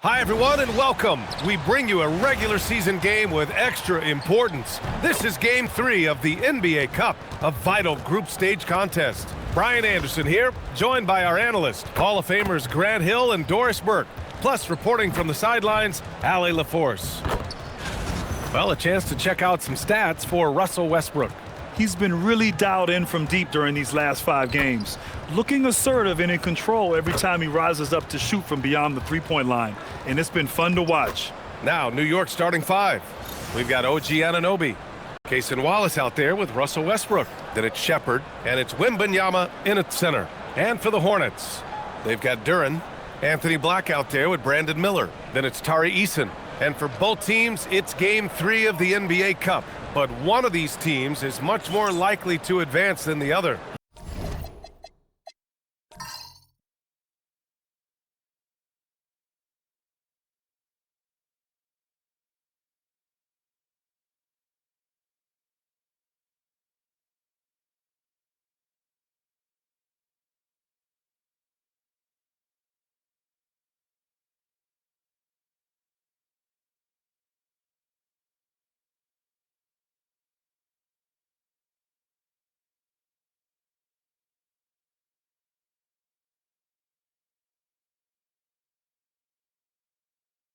Hi, everyone, and welcome. We bring you a regular season game with extra importance. This is Game 3 of the NBA Cup, a vital group stage contest. Brian Anderson here, joined by our analysts, Hall of Famers Grant Hill and Doris Burke, plus reporting from the sidelines, Allie LaForce. Well, a chance to check out some stats for Russell Westbrook. He's been really dialed in from deep during these last 5 games, looking assertive and in control every time he rises up to shoot from beyond the three-point line, and it's been fun to watch. Now, New York starting 5. We've got IGNBA, Cason Wallace out there with Russell Westbrook. Then it's Shepherd, and it's Wembanyama in at center. And for the Hornets, they've got Duren, Anthony Black out there with Brandon Miller. Then it's Tari Eason. And for both teams, it's Game 3 of the NBA Cup. But one of these teams is much more likely to advance than the other.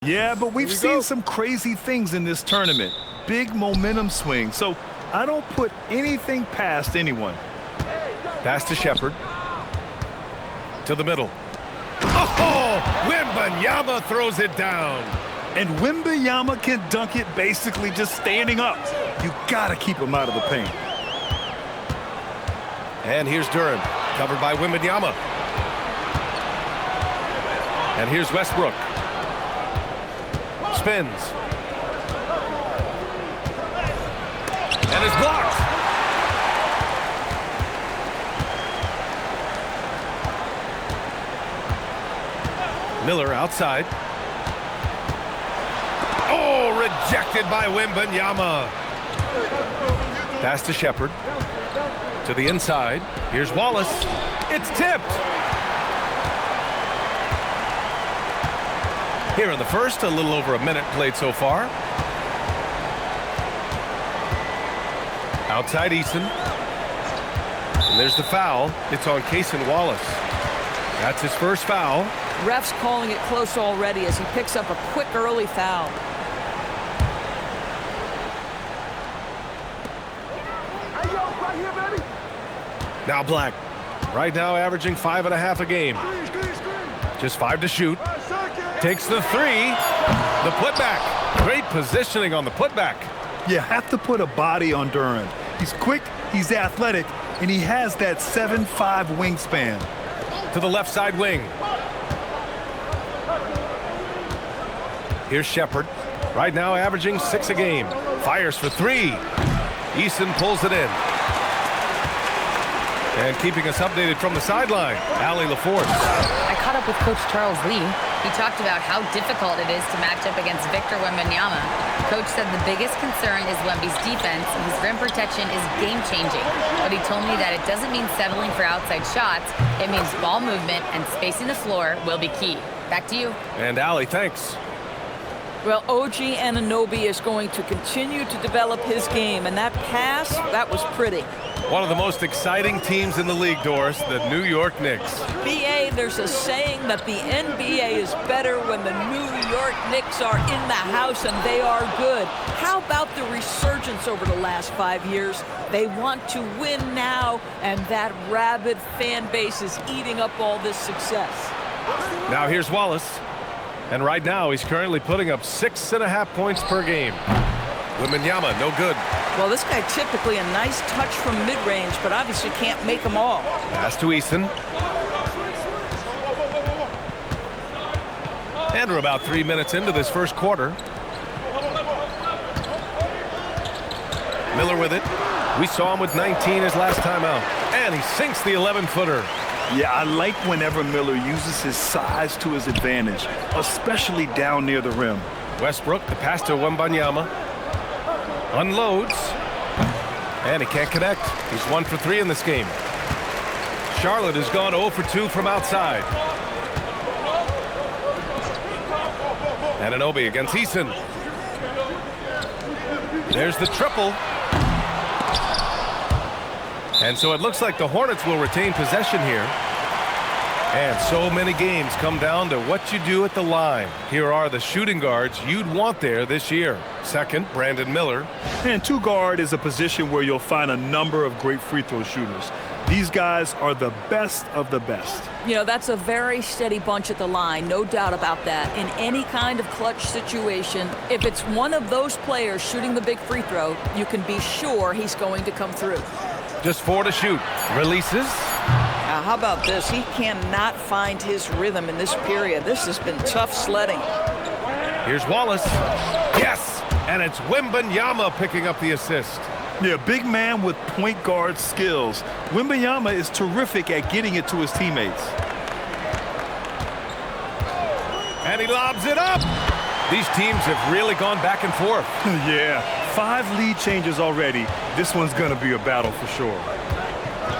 Yeah, but we've seen some crazy things in this tournament. Big momentum swings, so I don't put anything past anyone. Pass to Shepherd. To the middle. Oh! Wembanyama throws it down. And Wembanyama can dunk it basically just standing up. You gotta keep him out of the paint. And here's Duren, covered by Wembanyama. And here's Westbrook. Spins. And is blocked. Miller outside. Oh, rejected by Wembanyama. Pass to Shepherd. To the inside. Here's Wallace. It's tipped. Here in the first, a little over a minute played so far. Outside Eason. And there's the foul. It's on Cason Wallace. That's his first foul. Ref's calling it close already as he picks up a quick early foul. Now Black. Right now averaging 5.5 a game. Just 5 to shoot. Takes the 3. The putback. Great positioning on the putback. You have to put a body on Duren. He's quick, he's athletic, and he has that 7'5" wingspan. To the left side wing. Here's Shepherd. Right now averaging 6 a game. Fires for 3. Eason pulls it in. And keeping us updated from the sideline, Allie LaForce. I caught up with Coach Charles Lee. He talked about how difficult it is to match up against Victor Wembanyama. Coach said the biggest concern is Wemby's defense. His rim protection is game-changing. But he told me that it doesn't mean settling for outside shots. It means ball movement and spacing the floor will be key. Back to you. And Allie, thanks. Well, OG Anunoby is going to continue to develop his game, and that pass, that was pretty. One of the most exciting teams in the league, Doris, the New York Knicks. BA, there's a saying that the NBA is better when the New York Knicks are in the house, and they are good. How about the resurgence over the last 5 years? They want to win now, and that rabid fan base is eating up all this success. Now here's Wallace. And right now, he's currently putting up 6.5 points per game. Wembanyama, no good. Well, this guy typically a nice touch from mid-range, but obviously can't make them all. Pass to Eason. And we're about 3 minutes into this first quarter. Miller with it. We saw him with 19 his last time out. And he sinks the 11-footer. Yeah, I like whenever Miller uses his size to his advantage, especially down near the rim. Westbrook, the pass to Wembanyama. Unloads. And he can't connect. He's 1 for 3 in this game. Charlotte has gone 0 for 2 from outside. Anunoby against Eason. There's the triple. And so it looks like the Hornets will retain possession here. And so many games come down to what you do at the line. Here are the shooting guards you'd want there this year. Second, Brandon Miller. And two guard is a position where you'll find a number of great free throw shooters. These guys are the best of the best. You know, that's a very steady bunch at the line, no doubt about that. In any kind of clutch situation, if it's one of those players shooting the big free throw, you can be sure he's going to come through. Just 4 to shoot. Releases. Now, how about this? He cannot find his rhythm in this period. This has been tough sledding. Here's Wallace. Yes! And it's Wembanyama picking up the assist. Yeah, big man with point guard skills. Wembanyama is terrific at getting it to his teammates. And he lobs it up. These teams have really gone back and forth. Yeah, 5 lead changes already. This one's going to be a battle for sure.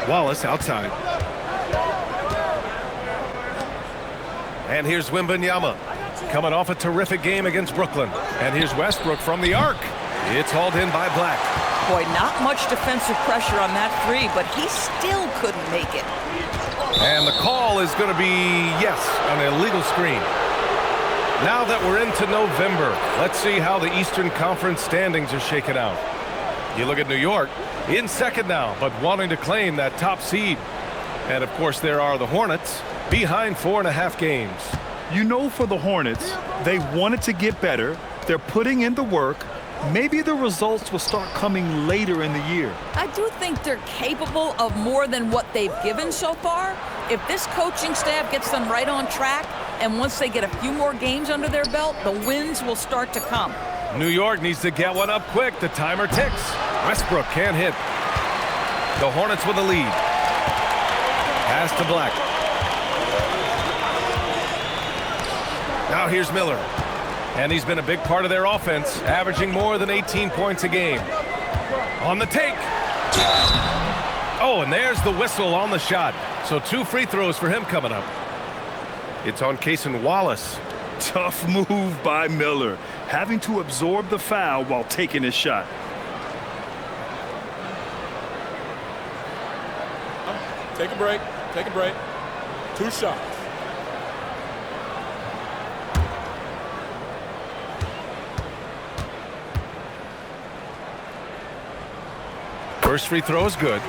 Wallace outside. And here's Wembanyama coming off a terrific game against Brooklyn. And here's Westbrook from the arc. It's hauled in by Black. Boy, not much defensive pressure on that three, but he still couldn't make it. And the call is going to be, yes, an illegal screen. Now that we're into November, let's see how the Eastern Conference standings are shaken out. You look at New York, in second now, but wanting to claim that top seed. And, of course, there are the Hornets, behind 4.5 games. You know, for the Hornets, they wanted to get better. They're putting in the work. Maybe the results will start coming later in the year. I do think they're capable of more than what they've given so far. If this coaching staff gets them right on track, and once they get a few more games under their belt, the wins will start to come. New York needs to get one up quick. The timer ticks. Westbrook can't hit. The Hornets with the lead. Pass to Black. Now here's Miller. And he's been a big part of their offense, averaging more than 18 points a game. On the take. Oh, and there's the whistle on the shot. So 2 free throws for him coming up. It's on Kaysen Wallace. Tough move by Miller, having to absorb the foul while taking his shot. Take a break. Take a break. 2 shots. First free throw is good.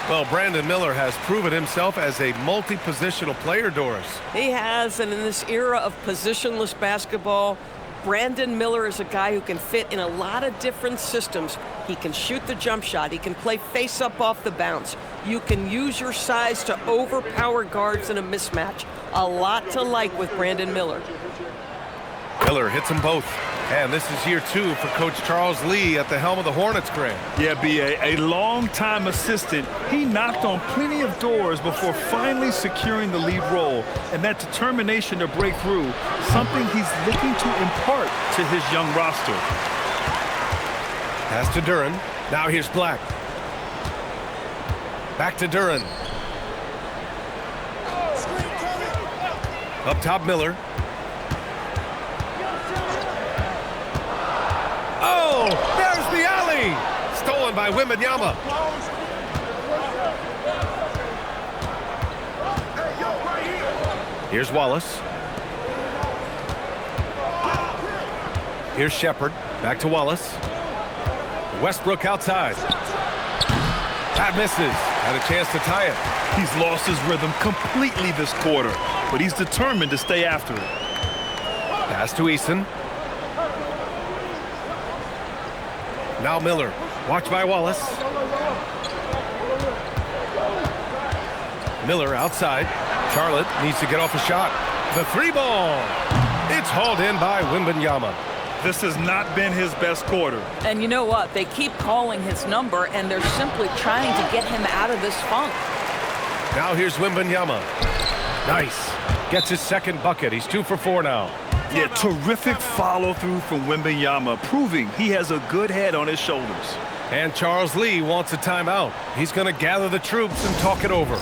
Well, Brandon Miller has proven himself as a multi-positional player, Doris. He has, and in this era of positionless basketball, Brandon Miller is a guy who can fit in a lot of different systems. He can shoot the jump shot. He can play face-up off the bounce. You can use your size to overpower guards in a mismatch. A lot to like with Brandon Miller. Miller hits them both. And this is year 2 for Coach Charles Lee at the helm of the Hornets, Graham. Yeah, B.A., a long-time assistant. He knocked on plenty of doors before finally securing the lead role. And that determination to break through, something he's looking to impart to his young roster. Pass to Duren. Now here's Black. Back to Duren. Up top, Miller. Oh, there's the alley! Stolen by Wembanyama. Here's Wallace. Here's Shepard. Back to Wallace. Westbrook outside. That misses. Had a chance to tie it. He's lost his rhythm completely this quarter, but he's determined to stay after it. Pass to Eason. Now Miller. Watched by Wallace. Miller outside. Charlotte needs to get off a shot. The 3-ball. It's hauled in by Wembanyama. This has not been his best quarter. And you know what? They keep calling his number, and they're simply trying to get him out of this funk. Now here's Wembanyama. Nice. Gets his second bucket. He's 2 for 4 now. Yeah, terrific follow-through from Wembanyama, proving he has a good head on his shoulders. And Charles Lee wants a timeout. He's going to gather the troops and talk it over.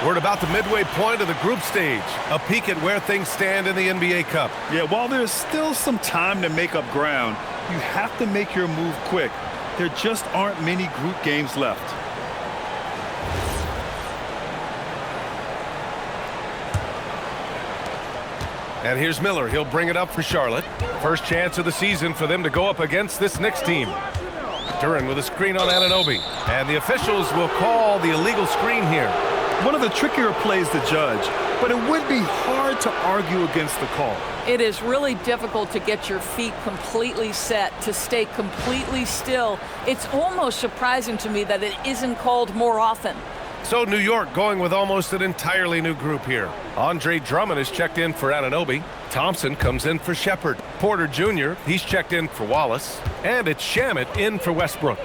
We're at about the midway point of the group stage. A peek at where things stand in the NBA Cup. Yeah, while there's still some time to make up ground, you have to make your move quick. There just aren't many group games left. And here's Miller. He'll bring it up for Charlotte. First chance of the season for them to go up against this Knicks team. Duren with a screen on Anunoby. And the officials will call the illegal screen here. One of the trickier plays to judge, but it would be hard to argue against the call. It is really difficult to get your feet completely set, to stay completely still. It's almost surprising to me that it isn't called more often. So New York going with almost an entirely new group here. Andre Drummond is checked in for Anunoby. Thompson comes in for Shepard. Porter Jr., he's checked in for Wallace. And it's Shamet in for Westbrook.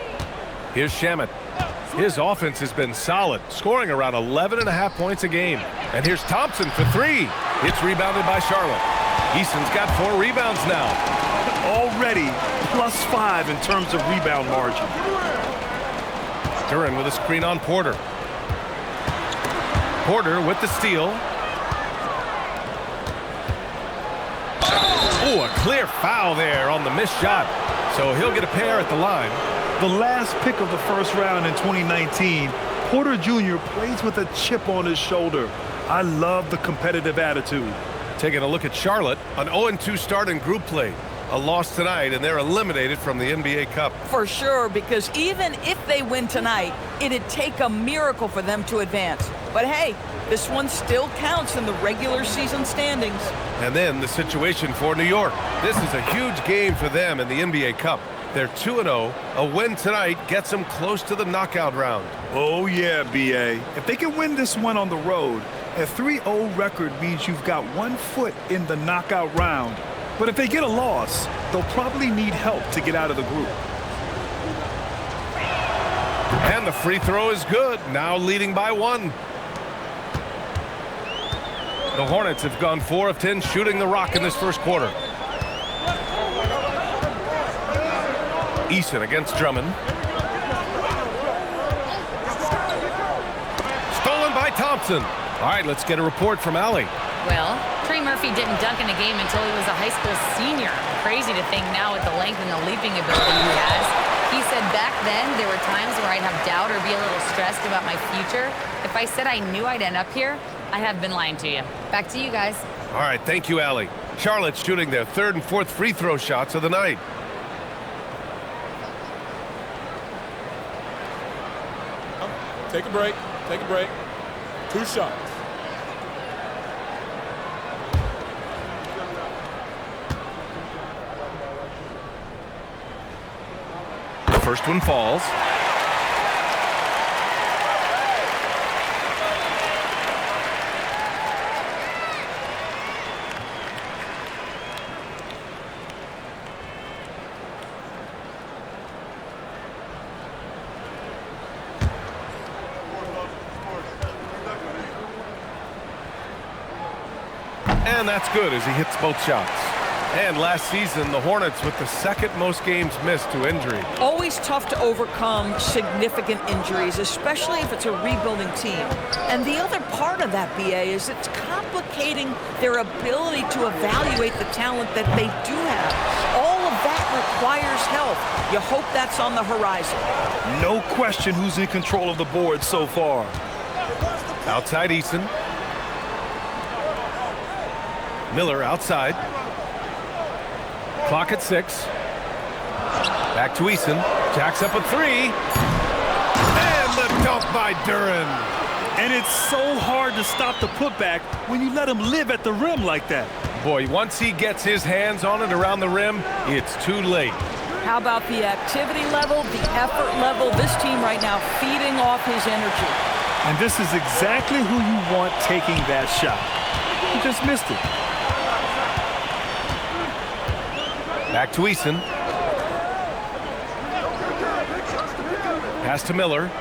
Here's Shamet. His offense has been solid, scoring around 11.5 points a game. And here's Thompson for three. It's rebounded by Charlotte. Easton's got 4 rebounds now. Already +5 in terms of rebound margin. Duren with a screen on Porter. Porter with the steal. Oh, a clear foul there on the missed shot. So he'll get a pair at the line. The last pick of the first round in 2019, Porter Jr. plays with a chip on his shoulder. I love the competitive attitude. Taking a look at Charlotte, an 0-2 start in group play. A loss tonight, and they're eliminated from the NBA Cup. For sure, because even if they win tonight, it'd take a miracle for them to advance. But hey, this one still counts in the regular season standings. And then the situation for New York. This is a huge game for them in the NBA Cup. They're 2-0. A win tonight gets them close to the knockout round. Oh, yeah, B.A. If they can win this one on the road, a 3-0 record means you've got 1 foot in the knockout round. But if they get a loss, they'll probably need help to get out of the group. And the free throw is good, now leading by 1. The Hornets have gone 4 of 10 shooting the rock in this first quarter. Eason against Drummond. Stolen by Thompson. All right, let's get a report from Allie. Well, Trey Murphy didn't dunk in a game until he was a high school senior. Crazy to think now with the length and the leaping ability he has. He said back then there were times where I'd have doubt or be a little stressed about my future. If I said I knew I'd end up here, I have been lying to you. Back to you guys. All right, thank you, Allie. Charlotte's shooting their 3rd and 4th free throw shots of the night. Take a break. Take a break. 2 shots. The first one falls. And that's good as he hits both shots. And last season, the Hornets with the 2nd most games missed to injury. Always tough to overcome significant injuries, especially if it's a rebuilding team. And the other part of that, BA, is it's complicating their ability to evaluate the talent that they do have. All of that requires help. You hope that's on the horizon. No question who's in control of the board so far. Outside Eason. Miller outside. Clock at 6. Back to Eason. Jacks up a 3. And the dunk by Duren. And it's so hard to stop the putback when you let him live at the rim like that. Boy, once he gets his hands on it around the rim, it's too late. How about the activity level, the effort level? This team right now feeding off his energy. And this is exactly who you want taking that shot. He just missed it. Back to Eason. Pass to Miller.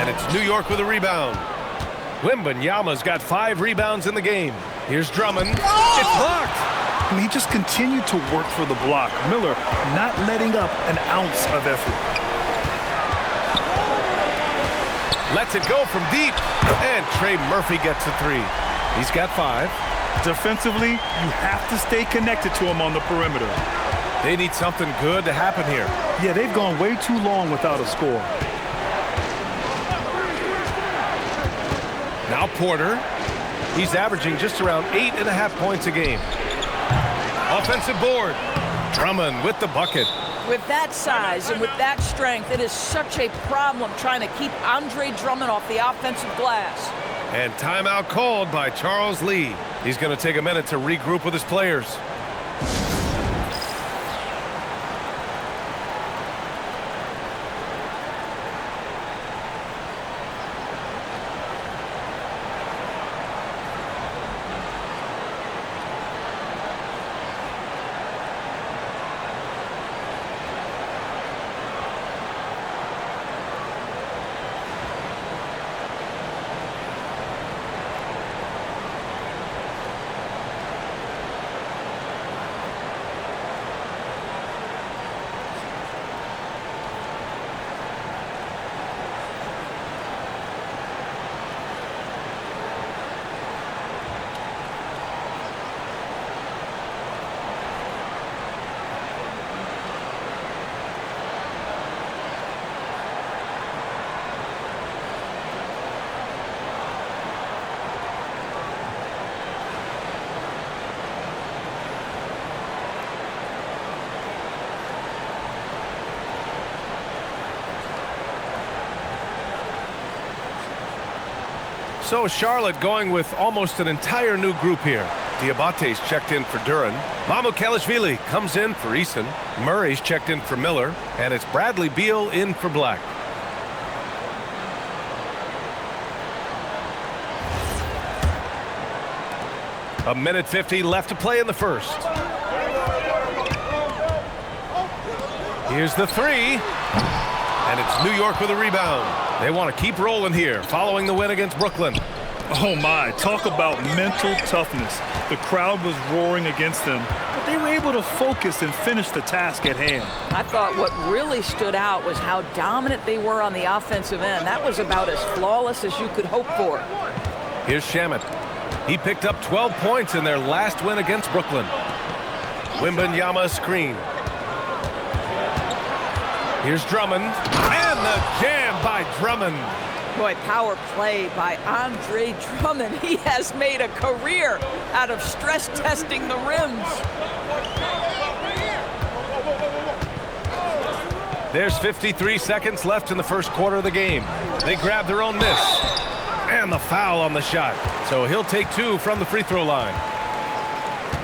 And it's New York with a rebound. Wembanyama's got 5 rebounds in the game. Here's Drummond. It's blocked. And he just continued to work for the block. Miller not letting up an ounce of effort. Lets it go from deep. And Trey Murphy gets a three. He's got 5. Defensively, you have to stay connected to him on the perimeter. They need something good to happen here. Yeah, they've gone way too long without a score. Now Porter. He's averaging just around 8.5 points a game. Offensive board. Drummond with the bucket. With that size and with that strength, it is such a problem trying to keep Andre Drummond off the offensive glass. And timeout called by Charles Lee. He's going to take a minute to regroup with his players. So Charlotte going with almost an entire new group here. Diabate's checked in for Duran. Mamukelashvili comes in for Eason. Murray's checked in for Miller. And it's Bradley Beal in for Black. A minute 50 left to play in the first. Here's the three. And it's New York with a rebound. They want to keep rolling here following the win against Brooklyn. Oh my, talk about mental toughness. The crowd was roaring against them, but they were able to focus and finish the task at hand. I thought what really stood out was how dominant they were on the offensive end. That was about as flawless as you could hope for. Here's Shamet. He picked up 12 points in their last win against Brooklyn. Wembanyama screen. Here's Drummond. And the jam by Drummond. Boy, power play by Andre Drummond. He has made a career out of stress testing the rims. There's 53 seconds left in the first quarter of the game. They grab their own miss. And the foul on the shot. So he'll take 2 from the free throw line.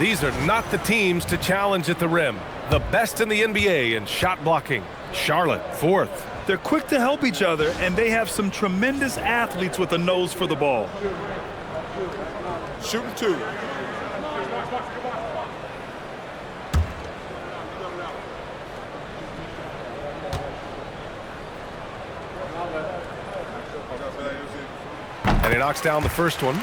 These are not the teams to challenge at the rim. The best in the NBA in shot blocking. Charlotte, 4th. They're quick to help each other, and they have some tremendous athletes with a nose for the ball. Shooting 2. And he knocks down the first one.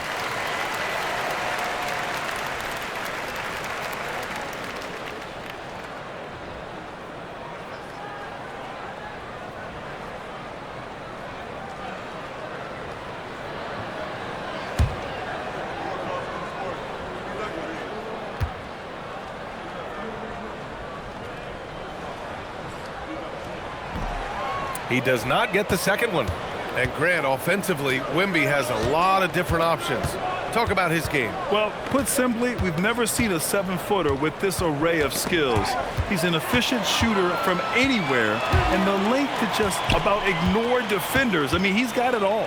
He does not get the second one. And Grant, offensively, Wemby has a lot of different options. Talk about his game. Well, put simply, we've never seen a 7-footer with this array of skills. He's an efficient shooter from anywhere, and the length to just about ignore defenders. I mean, he's got it all.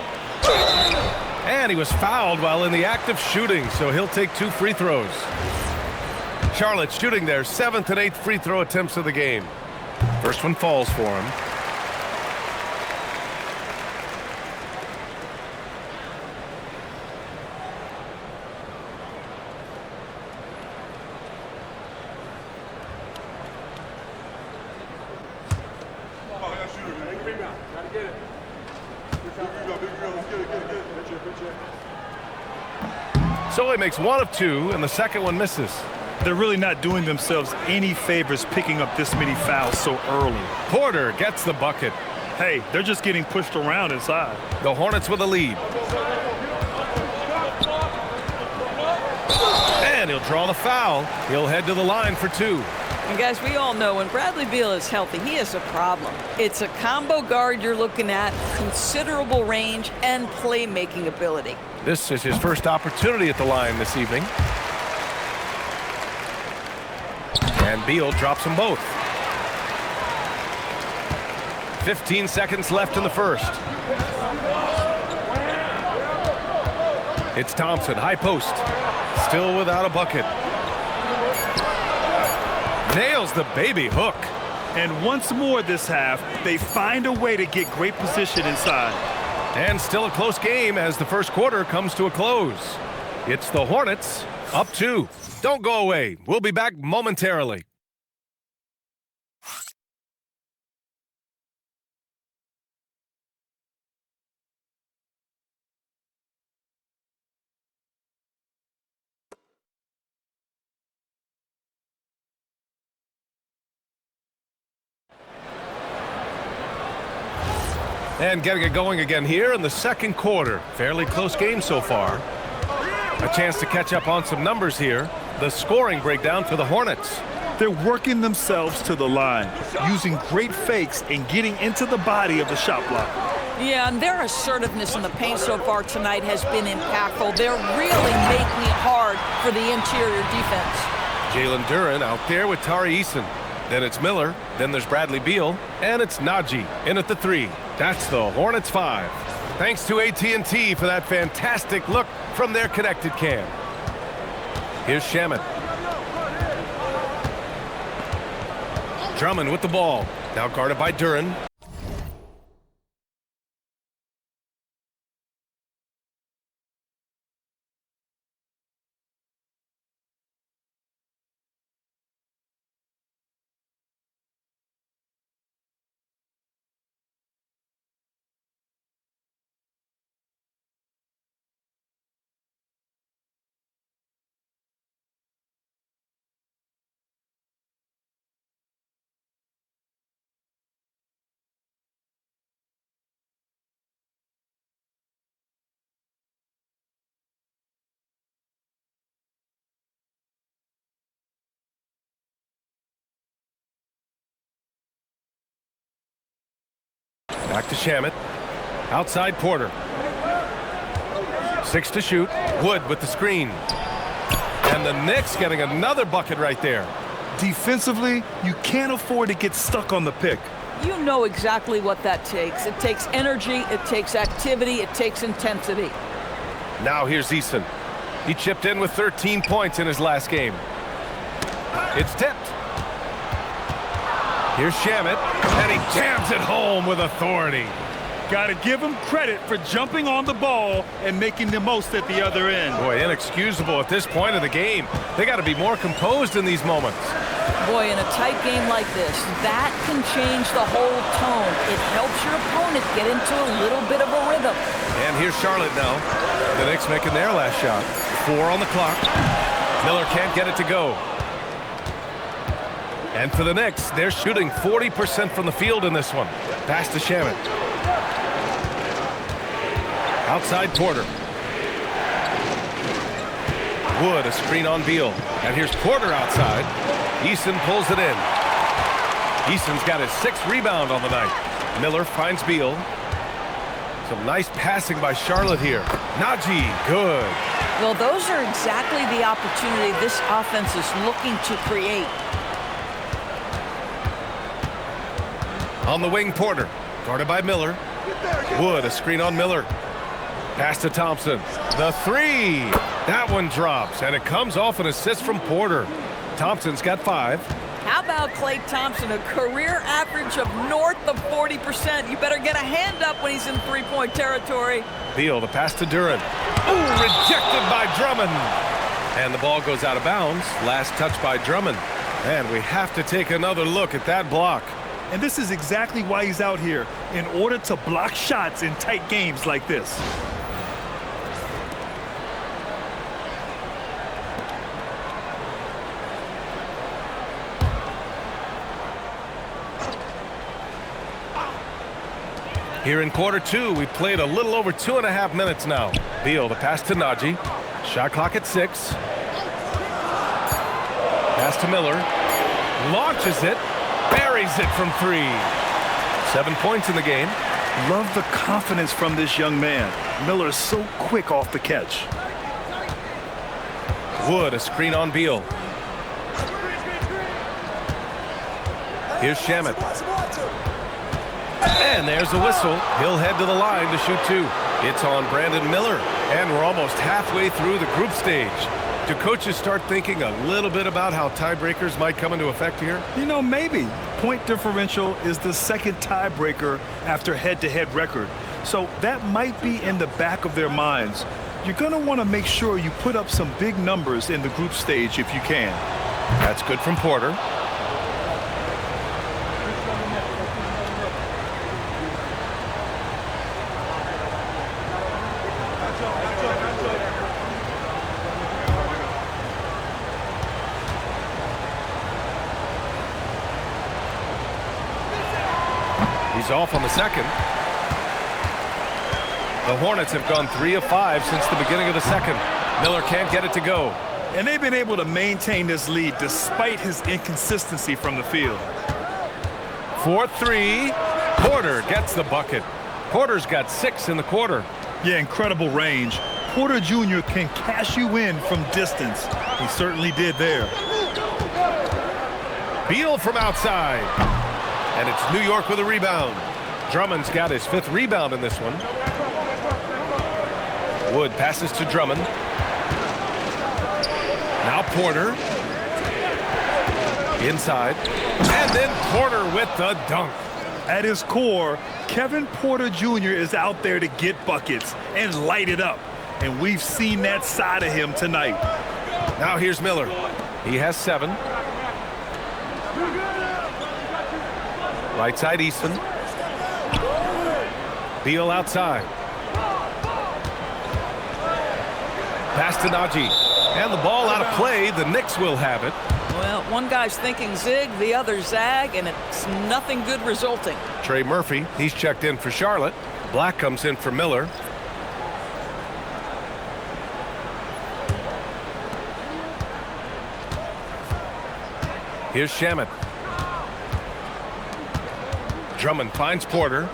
And he was fouled while in the act of shooting, so he'll take 2 free throws. Charlotte shooting their 7th and 8th free throw attempts of the game. First one falls for him. So he makes 1 of 2, and the second one misses. They're really not doing themselves any favors picking up this many fouls so early. Porter gets the bucket. Hey, they're just getting pushed around inside. The Hornets with a lead. And he'll draw the foul. He'll head to the line for two. And guys, we all know when Bradley Beal is healthy, he has a problem. It's a combo guard you're looking at, considerable range and playmaking ability. This is his first opportunity at the line this evening. And Beal drops them both. 15 seconds left in the first. It's Thompson, high post. Still without a bucket. Nails the baby hook. And once more this half, they find a way to get great position inside. And still a close game as the first quarter comes to a close. It's the Hornets up 2. Don't go away. We'll be back momentarily. And getting it going again here in the second quarter. Fairly close game so far. A chance to catch up on some numbers here. The scoring breakdown for the Hornets. They're working themselves to the line, using great fakes and getting into the body of the shot blocker. Yeah, and their assertiveness in the paint so far tonight has been impactful. They're really making it hard for the interior defense. Jalen Duren out there with Tari Eason. Then it's Miller. Then there's Bradley Beal. And it's Najee in at the 3. That's the Hornets 5. Thanks to AT&T for that fantastic look from their connected cam. Here's Shamet. Drummond with the ball. Now guarded by Duren. Back to Shamet. Outside Porter. 6 to shoot. Wood with the screen. And the Knicks getting another bucket right there. Defensively, you can't afford to get stuck on the pick. You know exactly what that takes. It takes energy, it takes activity, it takes intensity. Now here's Eason. He chipped in with 13 points in his last game. It's tipped. Here's Shamet, and he jams it home with authority. Got to give him credit for jumping on the ball and making the most at the other end. Boy, inexcusable at this point of the game. They got to be more composed in these moments. Boy, in a tight game like this, that can change the whole tone. It helps your opponent get into a little bit of a rhythm. And here's Charlotte now. The Knicks making their last shot. 4 on the clock. Miller can't get it to go. And for the Knicks, they're shooting 40% from the field in this one. Pass to Shamet. Outside Porter. Wood, a screen on Beal. And here's Porter outside. Eason pulls it in. Eason's got his 6th rebound on the night. Miller finds Beal. Some nice passing by Charlotte here. Najee, good. Well, those are exactly the opportunity this offense is looking to create. On the wing, Porter. Guarded by Miller. Wood, a screen on Miller. Pass to Thompson. The 3. That one drops, and it comes off an assist from Porter. Thompson's got 5. How about Klay Thompson, a career average of north of 40%. You better get a hand up when he's in three-point territory. Beal, the pass to Duren. Ooh, rejected by Drummond. And the ball goes out of bounds. Last touch by Drummond. And we have to take another look at that block. And this is exactly why he's out here, in order to block shots in tight games like this. Here in quarter two, we've played a little over 2.5 minutes now. Beal, the pass to Najee. Shot clock at 6. Pass to Miller. Launches it. Buries it from 3. 7 points in the game. Love the confidence from this young man. Miller is so quick off the catch. Wood, a screen on Beal. Here's Shamet. And there's the whistle. He'll head to the line to shoot 2. It's on Brandon Miller. And we're almost halfway through the group stage. Do coaches start thinking a little bit about how tiebreakers might come into effect here? You know, maybe. Point differential is the second tiebreaker after head-to-head record. So that might be in the back of their minds. You're going to want to make sure you put up some big numbers in the group stage if you can. That's good from Porter. He's off on the second. The Hornets have gone 3 of 5 since the beginning of the second. Miller can't get it to go. And they've been able to maintain this lead despite his inconsistency from the field. 4-3. Porter gets the bucket. Porter's got 6 in the quarter. Yeah, incredible range. Porter Jr. can cash you in from distance. He certainly did there. Beal from outside. And it's New York with a rebound. Drummond's got his 5th rebound in this one. Wood passes to Drummond. Now Porter. Inside. And then Porter with the dunk. At his core, Kevin Porter Jr. is out there to get buckets and light it up. And we've seen that side of him tonight. Now here's Miller. He has 7. Right side Easton. Beal outside. Pass to Najee. And the ball out of play. The Knicks will have it. Well, one guy's thinking zig, the other zag, and it's nothing good resulting. Trey Murphy, he's checked in for Charlotte. Black comes in for Miller. Here's Shamet. Drummond finds Porter.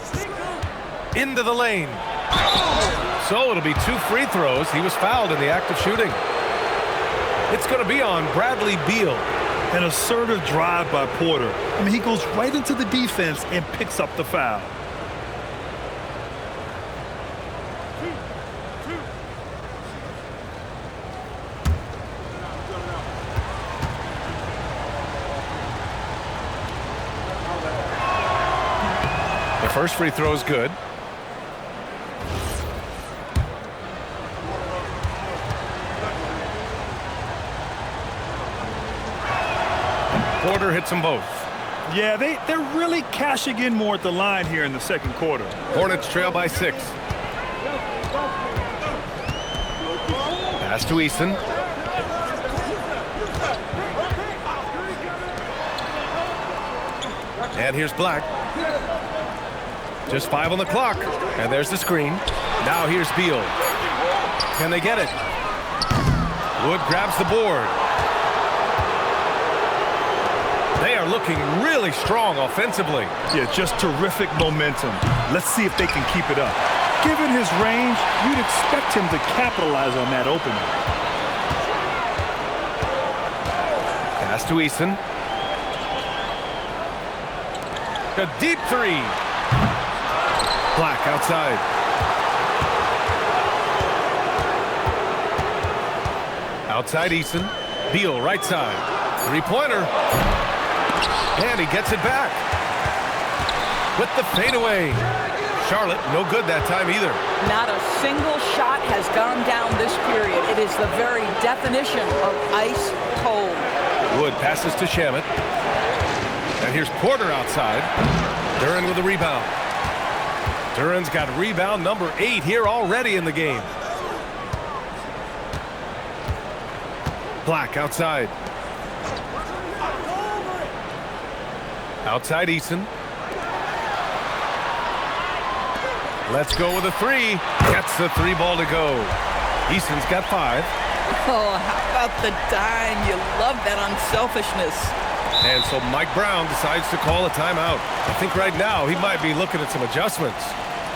Into the lane. So it'll be 2 free throws. He was fouled in the act of shooting. It's going to be on Bradley Beal. An assertive drive by Porter. I mean, he goes right into the defense and picks up the foul. The first free throw is good. Porter hits them both. Yeah, they're really cashing in more at the line here in the second quarter. Hornets trail by 6. Pass to Easton. And here's Black. Just 5 on the clock. And there's the screen. Now here's Beal. Can they get it? Wood grabs the board. They are looking really strong offensively. Yeah, just terrific momentum. Let's see if they can keep it up. Given his range, you'd expect him to capitalize on that opening. Pass to Easton. A deep 3. Black outside. Outside Easton. Beal right side. 3-pointer. And he gets it back. With the fadeaway. Charlotte, no good that time either. Not a single shot has gone down this period. It is the very definition of ice cold. Wood passes to Shamet. And here's Porter outside. Duren with a rebound. Duren's got rebound number 8 here already in the game. Black outside. Outside Easton. Let's go with a three. Gets the three ball to go. Easton's got 5. Oh, how about the dime? You love that unselfishness. And so Mike Brown decides to call a timeout. I think right now he might be looking at some adjustments.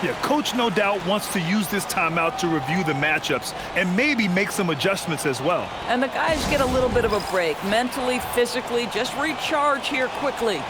Yeah, coach no doubt wants to use this timeout to review the matchups and maybe make some adjustments as well. And the guys get a little bit of a break, mentally, physically, just recharge here quickly.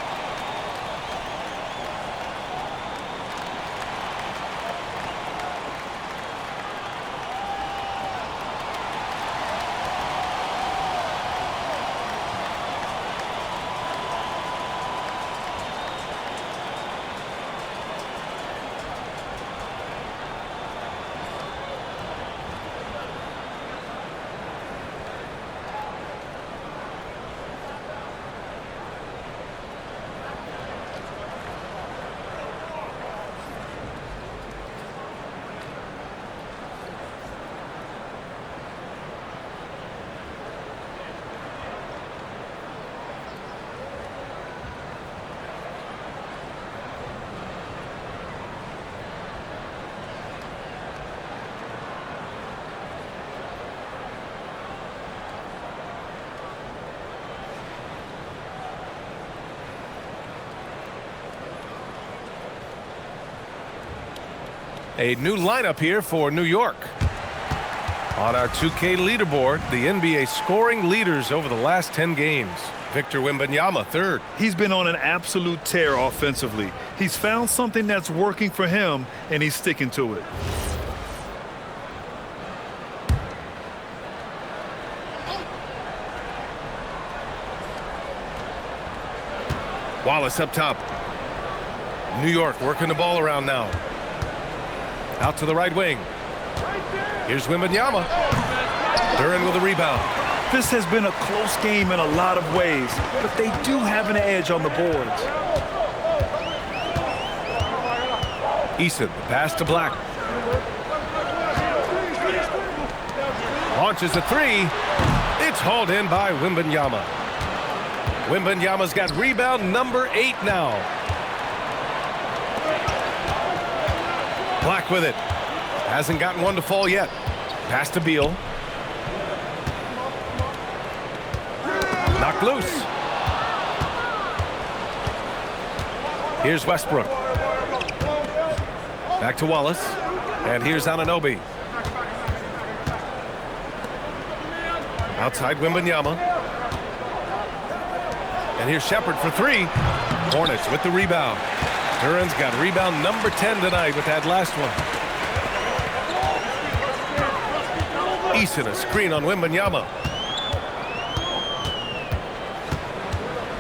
A new lineup here for New York. On our 2K leaderboard, the NBA scoring leaders over the last 10 games. Victor Wembanyama, 3rd. He's been on an absolute tear offensively. He's found something that's working for him, and he's sticking to it. Wallace up top. New York working the ball around now. Out to the right wing. Here's Wembanyama. Duren with a rebound. This has been a close game in a lot of ways, but they do have an edge on the boards. Eason, pass to Black. Launches a 3. It's hauled in by Wembanyama. Wembanyama's got rebound number 8 now. Black with it. Hasn't gotten one to fall yet. Pass to Beal. Knocked loose. Here's Westbrook. Back to Wallace. And here's Anunoby. Outside Wembanyama. And here's Shepherd for 3. Hornets with the rebound. Duren's got rebound number 10 tonight with that last one. Eason, a screen on Wembanyama.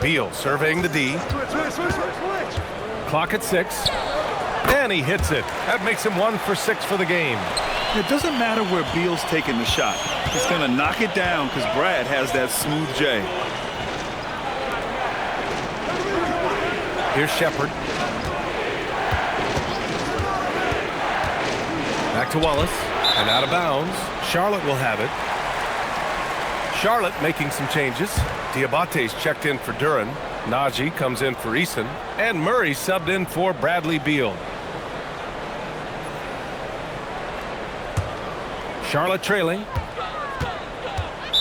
Beal surveying the D. Clock at 6. And he hits it. That makes him 1 for 6 for the game. It doesn't matter where Beal's taking the shot. He's going to knock it down because Brad has that smooth J. Here's Shepherd. Back to Wallace. And out of bounds. Charlotte will have it. Charlotte making some changes. Diabate's checked in for Duren. Najee comes in for Eason. And Murray subbed in for Bradley Beal. Charlotte trailing.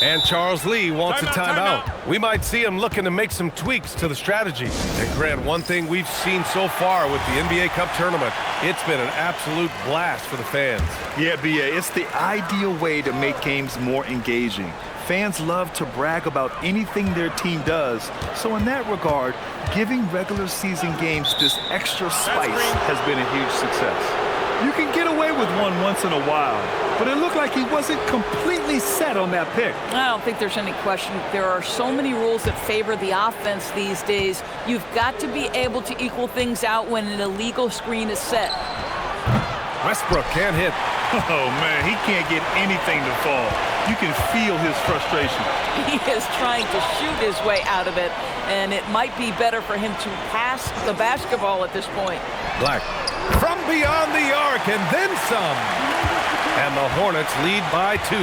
And Charles Lee wants a timeout. We might see him looking to make some tweaks to the strategy. And Grant, one thing we've seen so far with the NBA Cup tournament, it's been an absolute blast for the fans. Yeah, BA, it's the ideal way to make games more engaging. Fans love to brag about anything their team does. So in that regard, giving regular season games this extra spice has been a huge success. You can get away with one once in a while, but it looked like he wasn't completely set on that pick. I don't think there's any question. There are so many rules that favor the offense these days. You've got to be able to equal things out when an illegal screen is set. Westbrook can't hit. Oh, man, he can't get anything to fall. You can feel his frustration. He is trying to shoot his way out of it, and it might be better for him to pass the basketball at this point. Black from beyond the arc and then some. And the Hornets lead by 2.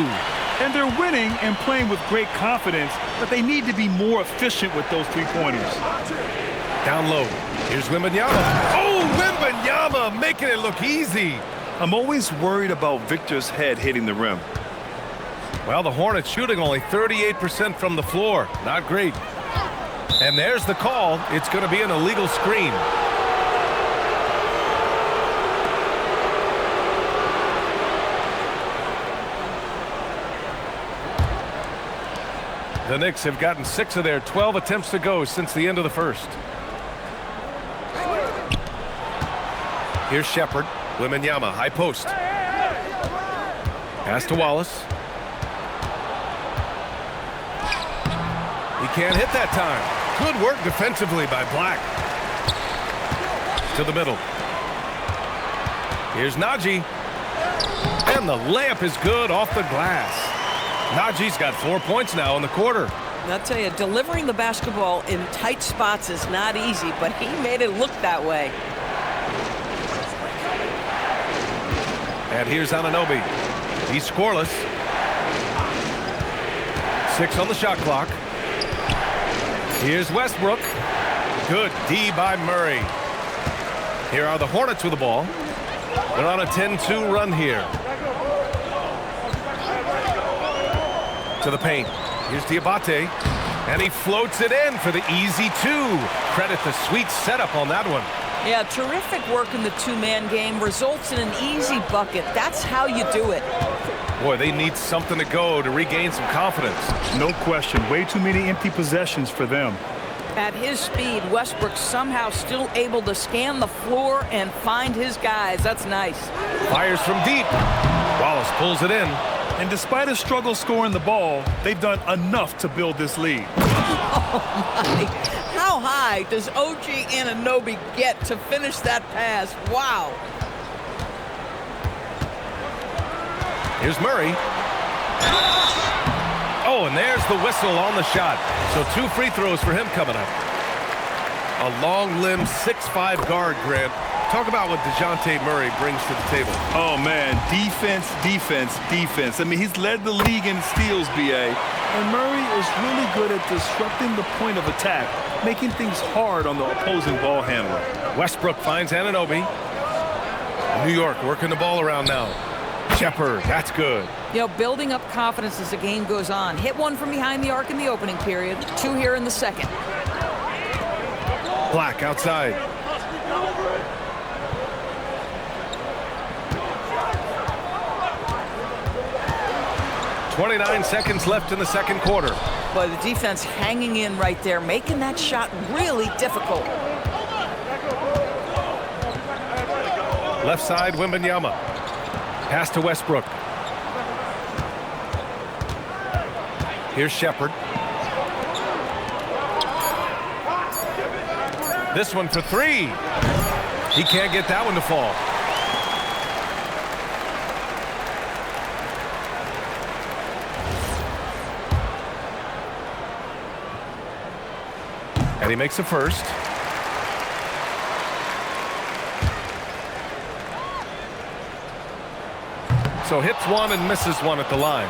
And they're winning and playing with great confidence, but they need to be more efficient with those three-pointers. Down low. Here's Wembanyama. Oh, Wembanyama! Yama making it look easy. I'm always worried about Victor's head hitting the rim. Well, the Hornets shooting only 38% from the floor. Not great. And there's the call. It's going to be an illegal screen. The Knicks have gotten 6 of their 12 attempts to go since the end of the first. Here's Shepard. Wembanyama, high post. Pass to Wallace. He can't hit that time. Good work defensively by Black. To the middle. Here's Najee. And the layup is good off the glass. Najee's got 4 points now in the quarter. I'll tell you, delivering the basketball in tight spots is not easy, but he made it look that way. And here's Anunoby. He's scoreless. 6 on the shot clock. Here's Westbrook. Good D by Murray. Here are the Hornets with the ball. They're on a 10-2 run here. To the paint. Here's Diabate. And he floats it in for the easy 2. Credit the sweet setup on that one. Yeah, terrific work in the two-man game. Results in an easy bucket. That's how you do it. Boy, they need something to go to regain some confidence. No question. Way too many empty possessions for them. At his speed, Westbrook somehow still able to scan the floor and find his guys. That's nice. Fires from deep. Wallace pulls it in. And despite a struggle scoring the ball, they've done enough to build this lead. Oh, my. How high does OG Anunoby get to finish that pass? Wow. Here's Murray. Oh, and there's the whistle on the shot. So 2 free throws for him coming up. A long-limbed 6'5" guard, Grant. Talk about what DeJounte Murray brings to the table. Oh, man. Defense, defense, defense. I mean, he's led the league in steals, B.A. And Murray is really good at disrupting the point of attack, making things hard on the opposing ball handler. Westbrook finds Anunoby. New York working the ball around now. Shepard, that's good. You know, building up confidence as the game goes on. Hit one from behind the arc in the opening period. 2 here in the second. Black outside. .29 seconds left in the second quarter. But the defense hanging in right there, making that shot really difficult. Left side, Wembanyama. Pass to Westbrook. Here's Shepard. This one for 3. He can't get that one to fall. And he makes the first. So hits one and misses one at the line.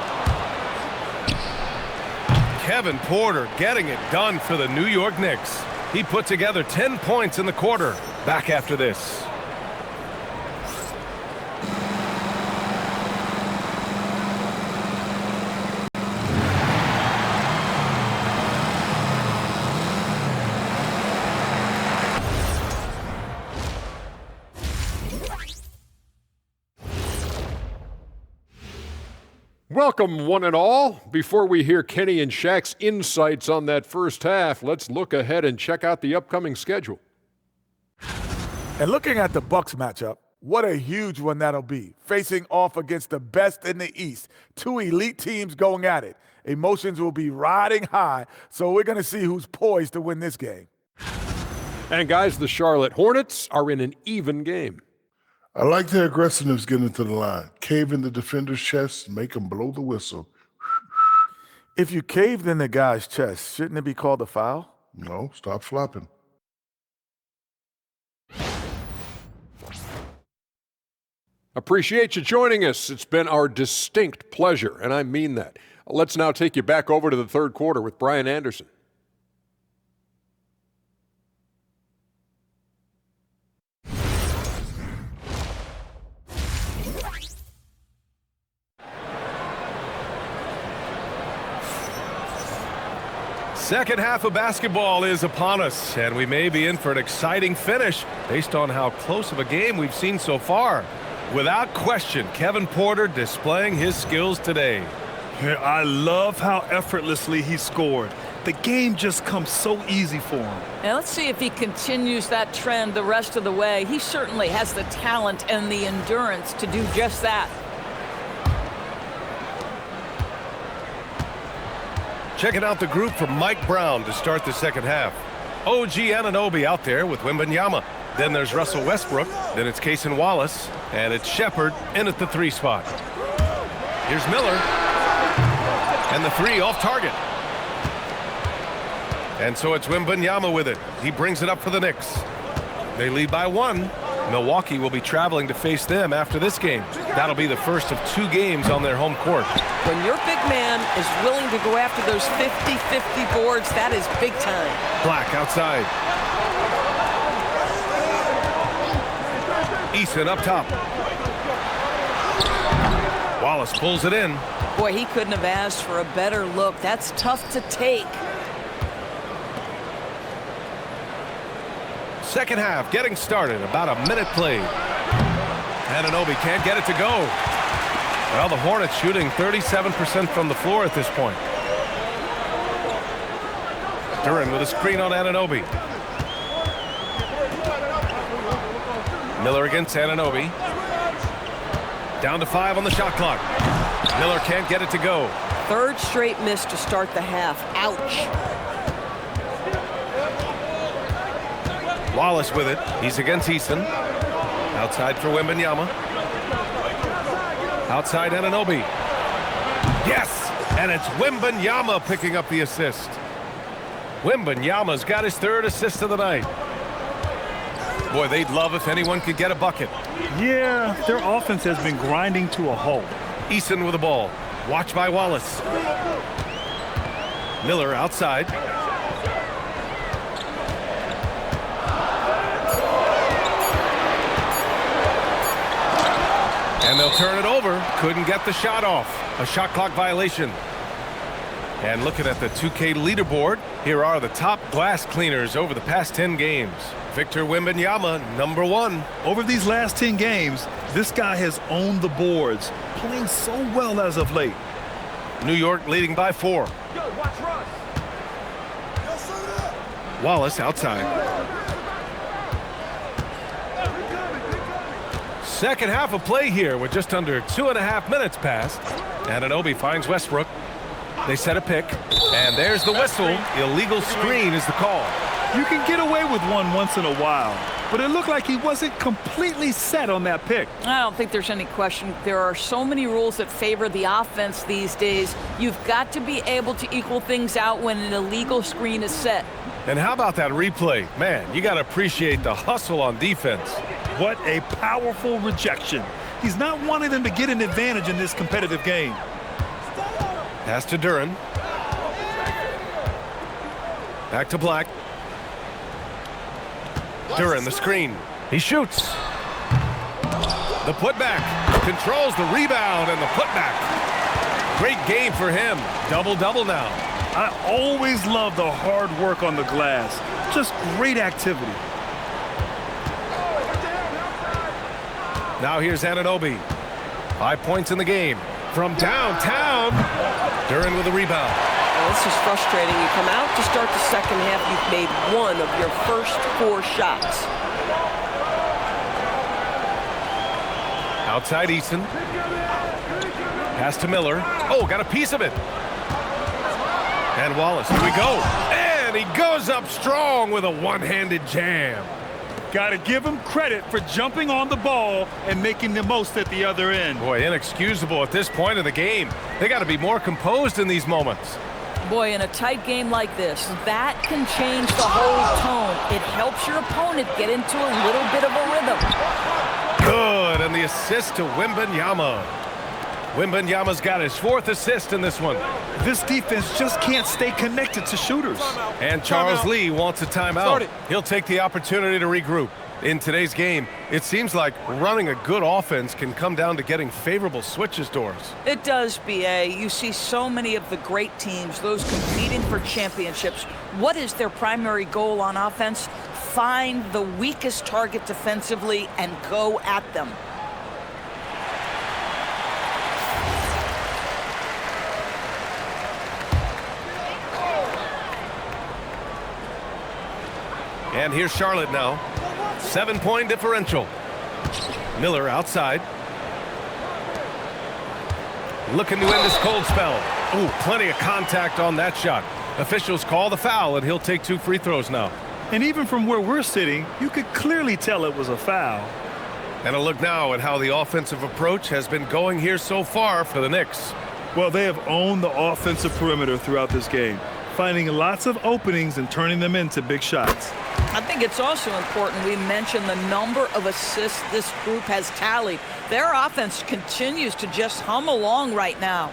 Kevin Porter getting it done for the New York Knicks. He put together 10 points in the quarter. Back after this. Welcome, one and all. Before we hear Kenny and Shaq's insights on that first half, let's look ahead and check out the upcoming schedule. And looking at the Bucks matchup, what a huge one that'll be. Facing off against the best in the East. 2 elite teams going at it. Emotions will be riding high, so we're going to see who's poised to win this game. And guys, the Charlotte Hornets are in an even game. I like the aggressiveness getting into the line. Cave in the defender's chest, make him blow the whistle. If you caved in the guy's chest, shouldn't it be called a foul? No, stop flopping. Appreciate you joining us. It's been our distinct pleasure, and I mean that. Let's now take you back over to the third quarter with Brian Anderson. Second half of basketball is upon us, and we may be in for an exciting finish based on how close of a game we've seen so far. Without question, Kevin Porter displaying his skills today. Yeah, I love how effortlessly he scored. The game just comes so easy for him. Now let's see if he continues that trend the rest of the way. He certainly has the talent and the endurance to do just that. Checking out the group from Mike Brown to start the second half. OG Anunoby out there with Wembanyama. Then there's Russell Westbrook. Then it's Cason Wallace. And it's Shepherd in at the 3 spot. Here's Miller. And the 3 off target. And so it's Wembanyama with it. He brings it up for the Knicks. They lead by 1. Milwaukee will be traveling to face them after this game. That'll be the first of 2 games on their home court. When your big man is willing to go after those 50-50 boards, that is big time. Black outside. Eason up top. Wallace pulls it in. Boy, he couldn't have asked for a better look. That's tough to take. Second half getting started. About a minute played. Anunoby can't get it to go. Well, the Hornets shooting 37% from the floor at this point. Duren with a screen on Anunoby. Miller against Anunoby. Down to 5 on the shot clock. Miller can't get it to go. Third straight miss to start the half. Ouch. Wallace with it. He's against Eason. Outside for Wembanyama. Outside Anunoby. Yes! And it's Wembanyama picking up the assist. Wembanyama's got his 3rd assist of the night. Boy, they'd love if anyone could get a bucket. Yeah, their offense has been grinding to a halt. Eason with the ball. Watched by Wallace. Miller outside. And they'll turn it over. Couldn't get the shot off. A shot clock violation. And looking at the 2K leaderboard, here are the top glass cleaners over the past 10 games. Victor Wembanyama, number 1. Over these last 10 games, this guy has owned the boards, playing so well as of late. New York leading by 4. Wallace outside. Second half of play here with just under 2.5 minutes passed. Anunoby finds Westbrook. They set a pick, and there's the whistle. Illegal screen is the call. You can get away with one once in a while, but it looked like he wasn't completely set on that pick. I don't think there's any question. There are so many rules that favor the offense these days. You've got to be able to equal things out when an illegal screen is set. And how about that replay? Man, you got to appreciate the hustle on defense. What a powerful rejection. He's not wanting them to get an advantage in this competitive game. Pass to Duren. Back to Black. Duren, the screen. He shoots. The putback. Controls the rebound and the putback. Great game for him. Double-double now. I always love the hard work on the glass. Just great activity. Now here's Anunoby. 5 points in the game. From downtown. Duren with a rebound. Well, this is frustrating. You come out to start the second half, you've made 1 of your first 4 shots. Outside Eason. Pass to Miller. Oh, got a piece of it. And Wallace, here we go. And he goes up strong with a one-handed jam. Got to give him credit for jumping on the ball and making the most at the other end. Boy, inexcusable at this point of the game. They got to be more composed in these moments. Boy, in a tight game like this, that can change the whole tone. It helps your opponent get into a little bit of a rhythm. Good, and the assist to Wembanyama. Wembanyama's got his 4th assist in this one. This defense just can't stay connected to shooters. And Charles Lee wants a timeout. He'll take the opportunity to regroup. In today's game, it seems like running a good offense can come down to getting favorable switches, Doris. It does, BA. You see so many of the great teams, those competing for championships. What is their primary goal on offense? Find the weakest target defensively and go at them. And here's Charlotte now. 7-point differential. Miller outside. Looking to end this cold spell. Oh, plenty of contact on that shot. Officials call the foul, and he'll take 2 free throws now. And even from where we're sitting, you could clearly tell it was a foul. And a look now at how the offensive approach has been going here so far for the Knicks. Well, they have owned the offensive perimeter throughout this game, finding lots of openings and turning them into big shots. I think it's also important we mention the number of assists this group has tallied. Their offense continues to just hum along right now.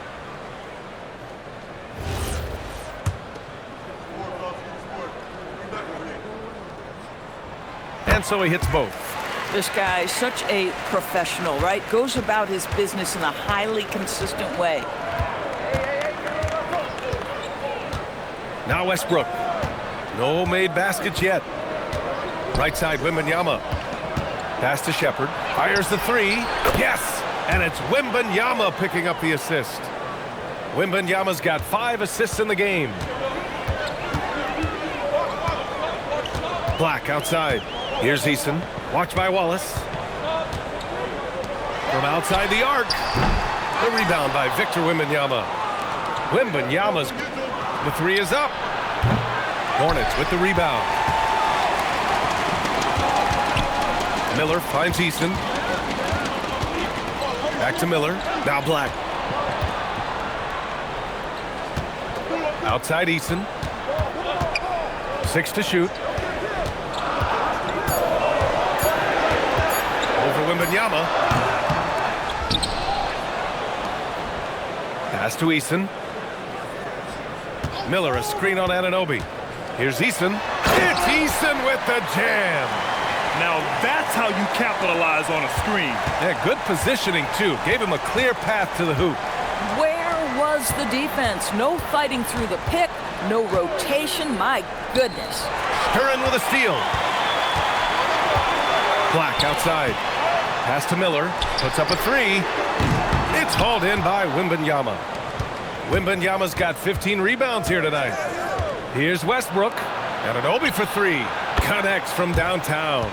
And so he hits both. This guy is such a professional, right? Goes about his business in a highly consistent way. Now Westbrook. No made baskets yet. Right side, Wembanyama. Pass to Shepherd. Fires the 3. Yes! And it's Wembanyama picking up the assist. Wembanyama's got 5 assists in the game. Black outside. Here's Eason. Watched by Wallace. From outside the arc. The rebound by Victor Wembanyama. Wembanyama's... The 3 is up. Hornets with the rebound. Miller finds Eason. Back to Miller. Now Black. Outside Eason. 6 to shoot. Over Wembanyama. Pass to Eason. Miller, a screen on Anunoby. Here's Eason. It's Eason with the jam. Now that's how you capitalize on a screen. Yeah, good positioning, too. Gave him a clear path to the hoop. Where was the defense? No fighting through the pick, no rotation. My goodness. Curran with a steal. Black outside. Pass to Miller. Puts up a 3. It's hauled in by Wembanyama. Wembanyama's got 15 rebounds here tonight. Here's Westbrook. Anunoby for 3. Connects from downtown.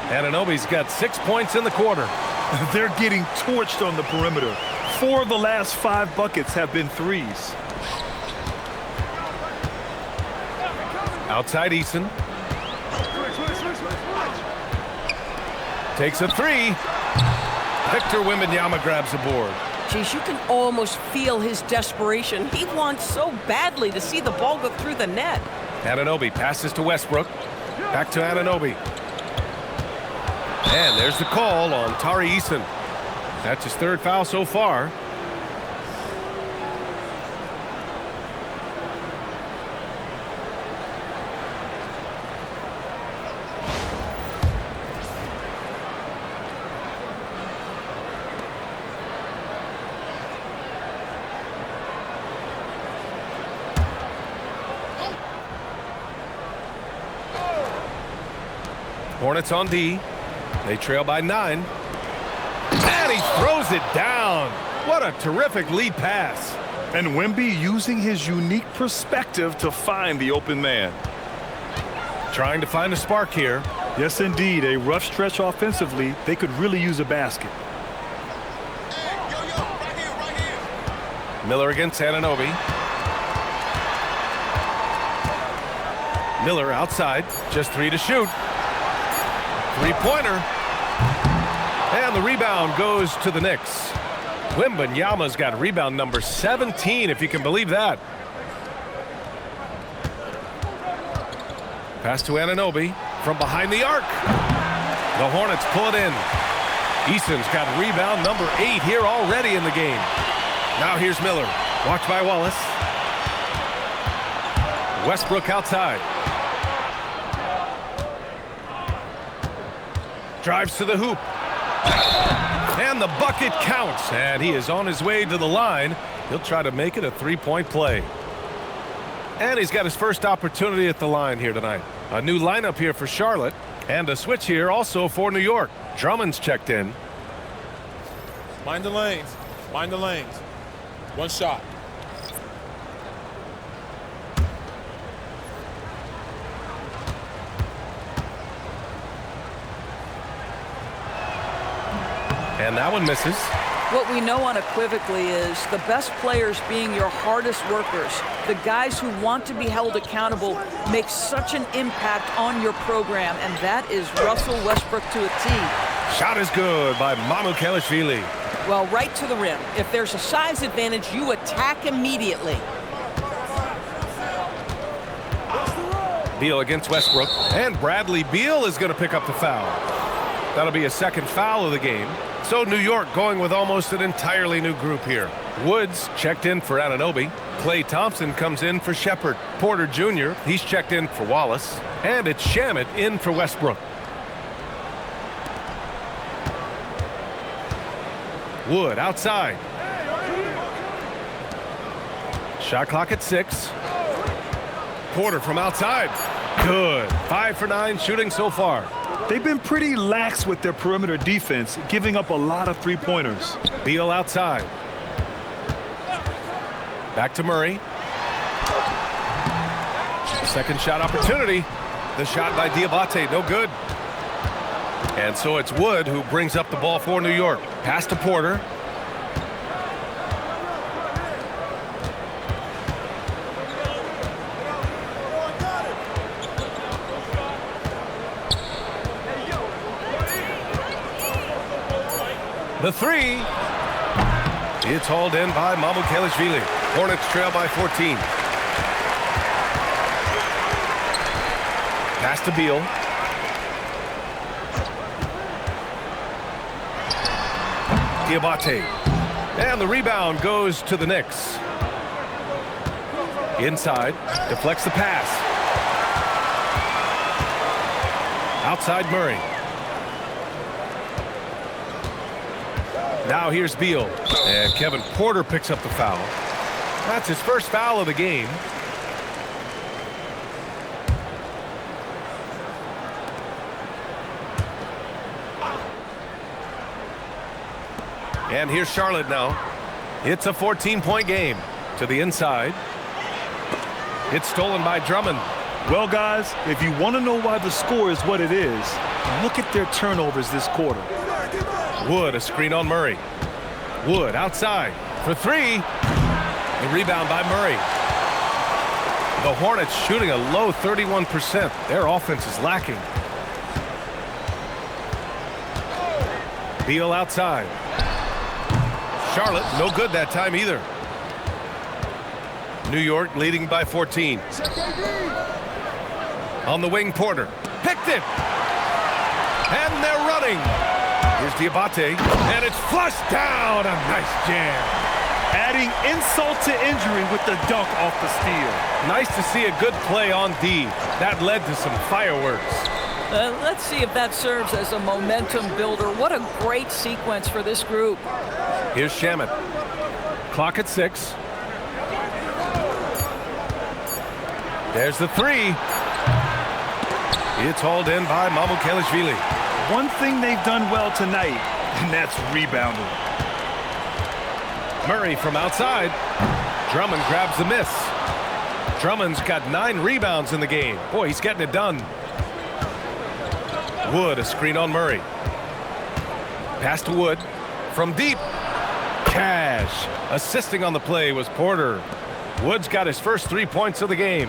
Anunoby's got 6 points in the quarter. They're getting torched on the perimeter. 4 of the last 5 buckets have been threes. Outside Eason. Takes a 3. Victor Wembanyama grabs the board. Geez, you can almost feel his desperation. He wants so badly to see the ball go through the net. Anunoby passes to Westbrook. Back to Anunoby. And there's the call on Tari Eason. That's his 3rd foul so far. Hornets on D. They trail by 9. And he throws it down. What a terrific lead pass. And Wemby using his unique perspective to find the open man. Trying to find a spark here. Yes, indeed. A rough stretch offensively. They could really use a basket. Miller against Anunoby. Miller outside. Just 3 to shoot. 3-pointer. And the rebound goes to the Knicks. Wembanyama's got rebound number 17, if you can believe that. Pass to Anunoby from behind the arc. The Hornets pull it in. Eason's got rebound number 8 here already in the game. Now here's Miller. Watched by Wallace. Drives to the hoop. And the bucket counts. And he is on his way to the line. He'll try to make it a three-point play. And he's got his first opportunity at the line here tonight. A new lineup here for Charlotte. And a switch here also for New York. Drummond's checked in. Mind the lanes. Mind the lanes. One shot. And that one misses. What we know unequivocally is the best players being your hardest workers, the guys who want to be held accountable, make such an impact on your program, and that is Russell Westbrook to a T. Shot is good by Mamukelashvili. Well, right to the rim. If there's a size advantage, you attack immediately. Beal against Westbrook. And Bradley Beal is going to pick up the foul. That'll be a second foul of the game. So New York going with almost an entirely new group here. Woods checked in for Anunoby. Klay Thompson comes in for Shepard. Porter Jr., he's checked in for Wallace. And it's Shamet in for Westbrook. Wood outside. Shot clock at 6. Porter from outside. Good. 5 for 9 shooting so far. They've been pretty lax with their perimeter defense, giving up a lot of three-pointers. Beal outside. Back to Murray. Second shot opportunity. The shot by Diabate, no good. And so it's Wood who brings up the ball for New York. Pass to Porter. The three. It's hauled in by Mamukelashvili. Hornets trail by 14. Pass to Beal. Diabate. And the rebound goes to the Knicks. Inside. Deflects the pass. Outside Murray. Now here's Beal. And Kevin Porter picks up the foul. That's his first foul of the game. And here's Charlotte now. It's a 14-point game. To the inside. It's stolen by Drummond. Well, guys, if you want to know why the score is what it is, look at their turnovers this quarter. Wood, a screen on Murray. Wood outside for 3. The rebound by Murray. The Hornets shooting a low 31%. Their offense is lacking. Beal outside. Charlotte, no good that time either. New York leading by 14. On the wing, Porter. Picked it! And they're running. Here's Diabate, and it's flushed down. A nice jam. Adding insult to injury with the dunk off the steal. Nice to see a good play on D. That led to some fireworks. Let's see if that serves as a momentum builder. What a great sequence for this group. Here's Shamet. Clock at 6. There's the 3. It's hauled in by Mamukelashvili. One thing they've done well tonight, and that's rebounding. Murray from outside. Drummond grabs the miss. Drummond's got 9 rebounds in the game. Boy, he's getting it done. Wood, a screen on Murray. Pass to Wood. From deep. Cash. Assisting on the play was Porter. Wood's got his first 3 points of the game.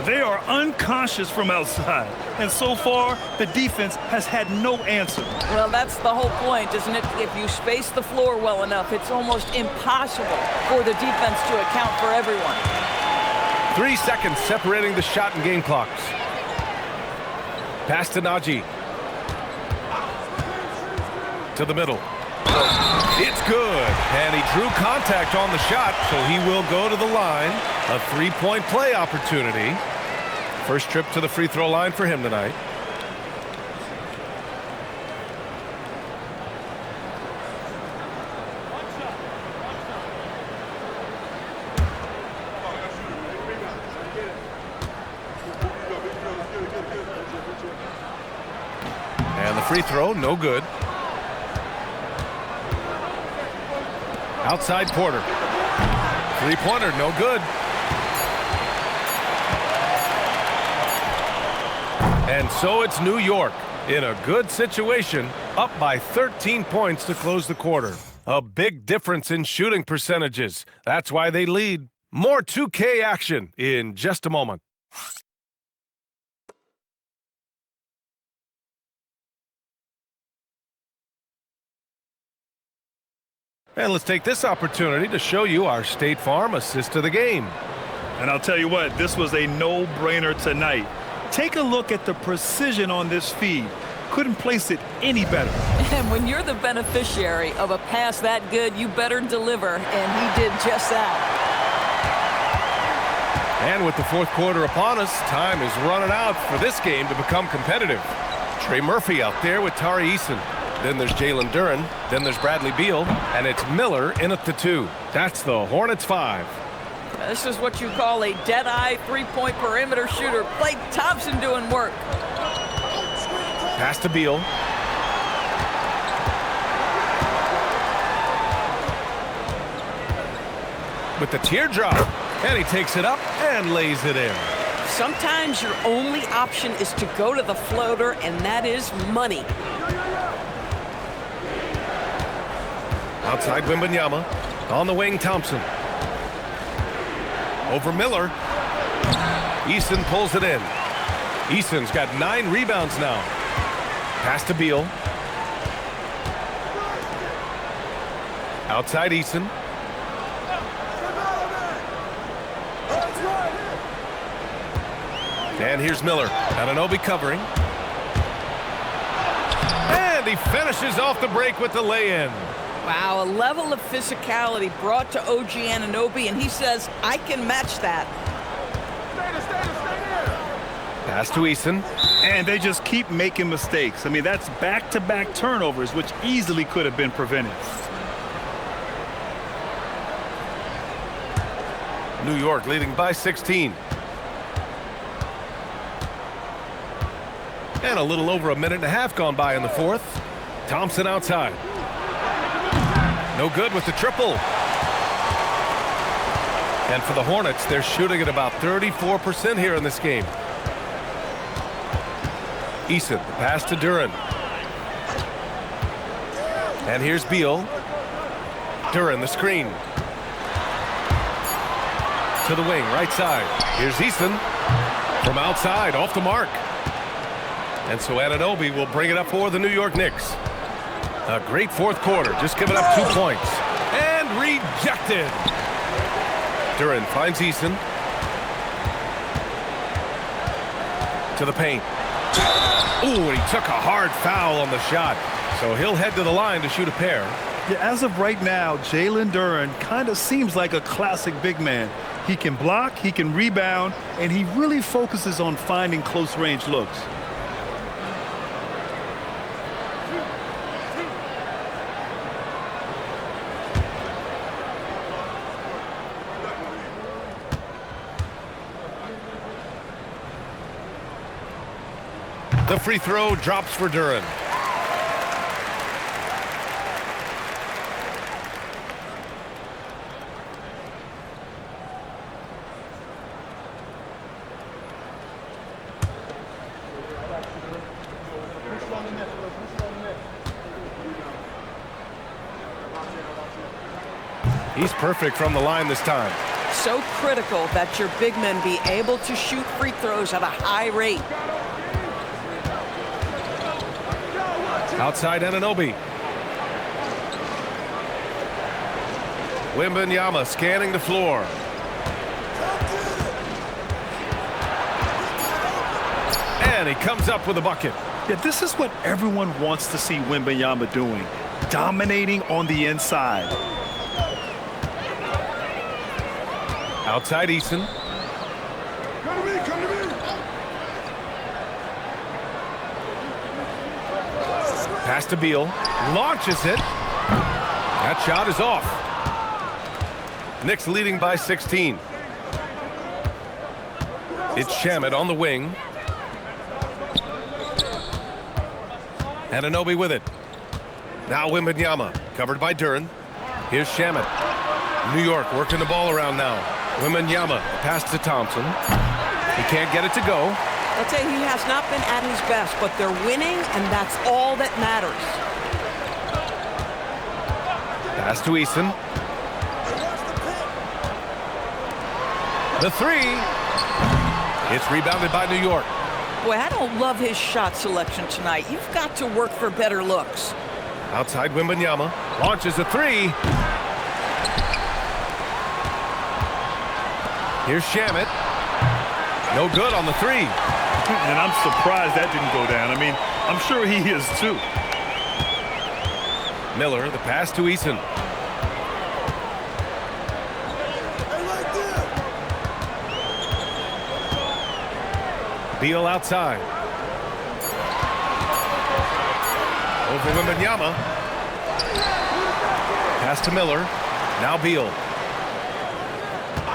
They are unconscious from outside, and so far the defense has had no answer. Well, that's the whole point, isn't it? If you space the floor well enough, it's almost impossible for the defense to account for everyone. 3 seconds separating the shot and game clocks. Pass to Najee. To the middle. It's good, and he drew contact on the shot, so he will go to the line. A 3-point play opportunity. First trip to the free throw line for him tonight. free throw, no good. Outside Porter. Three-pointer, no good. And so it's New York in a good situation, up by 13 points to close the quarter. A big difference in shooting percentages. That's why they lead. More 2K action in just a moment. And let's take this opportunity to show you our State Farm assist to the game. And I'll tell you what, this was a no-brainer tonight. Take a look at the precision on this feed. Couldn't place it any better. And when you're the beneficiary of a pass that good, you better deliver, and he did just that. And with the fourth quarter upon us, time is running out for this game to become competitive. Trey Murphy out there with Tari Eason. Then there's Jalen Duren. Then there's Bradley Beal. And it's Miller in at the 2. That's the Hornets 5. This is what you call a dead-eye three-point perimeter shooter. Klay Thompson doing work. Pass to Beal. With the teardrop. And he takes it up and lays it in. Sometimes your only option is to go to the floater, and that is money. Outside Wembanyama. On the wing, Thompson. Over Miller. Eason pulls it in. Eason's got 9 rebounds now. Pass to Beal. Outside Eason. And here's Miller. Anunoby covering. And he finishes off the break with the lay-in. Wow, a level of physicality brought to OG Anunoby, and he says, I can match that. Pass to Eason. And they just keep making mistakes. I mean, that's back-to-back turnovers, which easily could have been prevented. New York leading by 16. And a little over a minute and a half gone by in the fourth. Thompson outside. No good with the triple. And for the Hornets, they're shooting at about 34% here in this game. Eason, the pass to Duren. And here's Beal. Duren, the screen. To the wing, right side. Here's Eason. From outside, off the mark. And so Anunoby will bring it up for the New York Knicks. A great fourth quarter, just giving up 2 points. And rejected. Duren finds Eason. To the paint. Ooh, and he took a hard foul on the shot. So he'll head to the line to shoot a pair. Yeah, as of right now, Jalen Duren kind of seems like a classic big man. He can block, he can rebound, and he really focuses on finding close-range looks. The free throw drops for Duren. He's perfect from the line this time. So critical that your big men be able to shoot free throws at a high rate. Outside Anunoby. Wembanyama scanning the floor. And he comes up with a bucket. Yeah, this is what everyone wants to see Wembanyama doing. Dominating on the inside. Outside Eason. Pass to Beal. Launches it. That shot is off. Knicks leading by 16. It's Shamet on the wing. Anunoby with it. Now Wembanyama, covered by Duren. Here's Shamet. New York working the ball around now. Wembanyama, pass to Thompson. He can't get it to go. I'll tell you, he has not been at his best, but they're winning, and that's all that matters. Pass to Eason. The three. It's rebounded by New York. Boy, I don't love his shot selection tonight. You've got to work for better looks. Outside Wembanyama. Launches a three. Here's Shamet. No good on the three. And I'm surprised that didn't go down. I mean, I'm sure he is too. Miller, the pass to Eason. Beal outside. Over Wembanyama. Pass to Miller. Now Beal.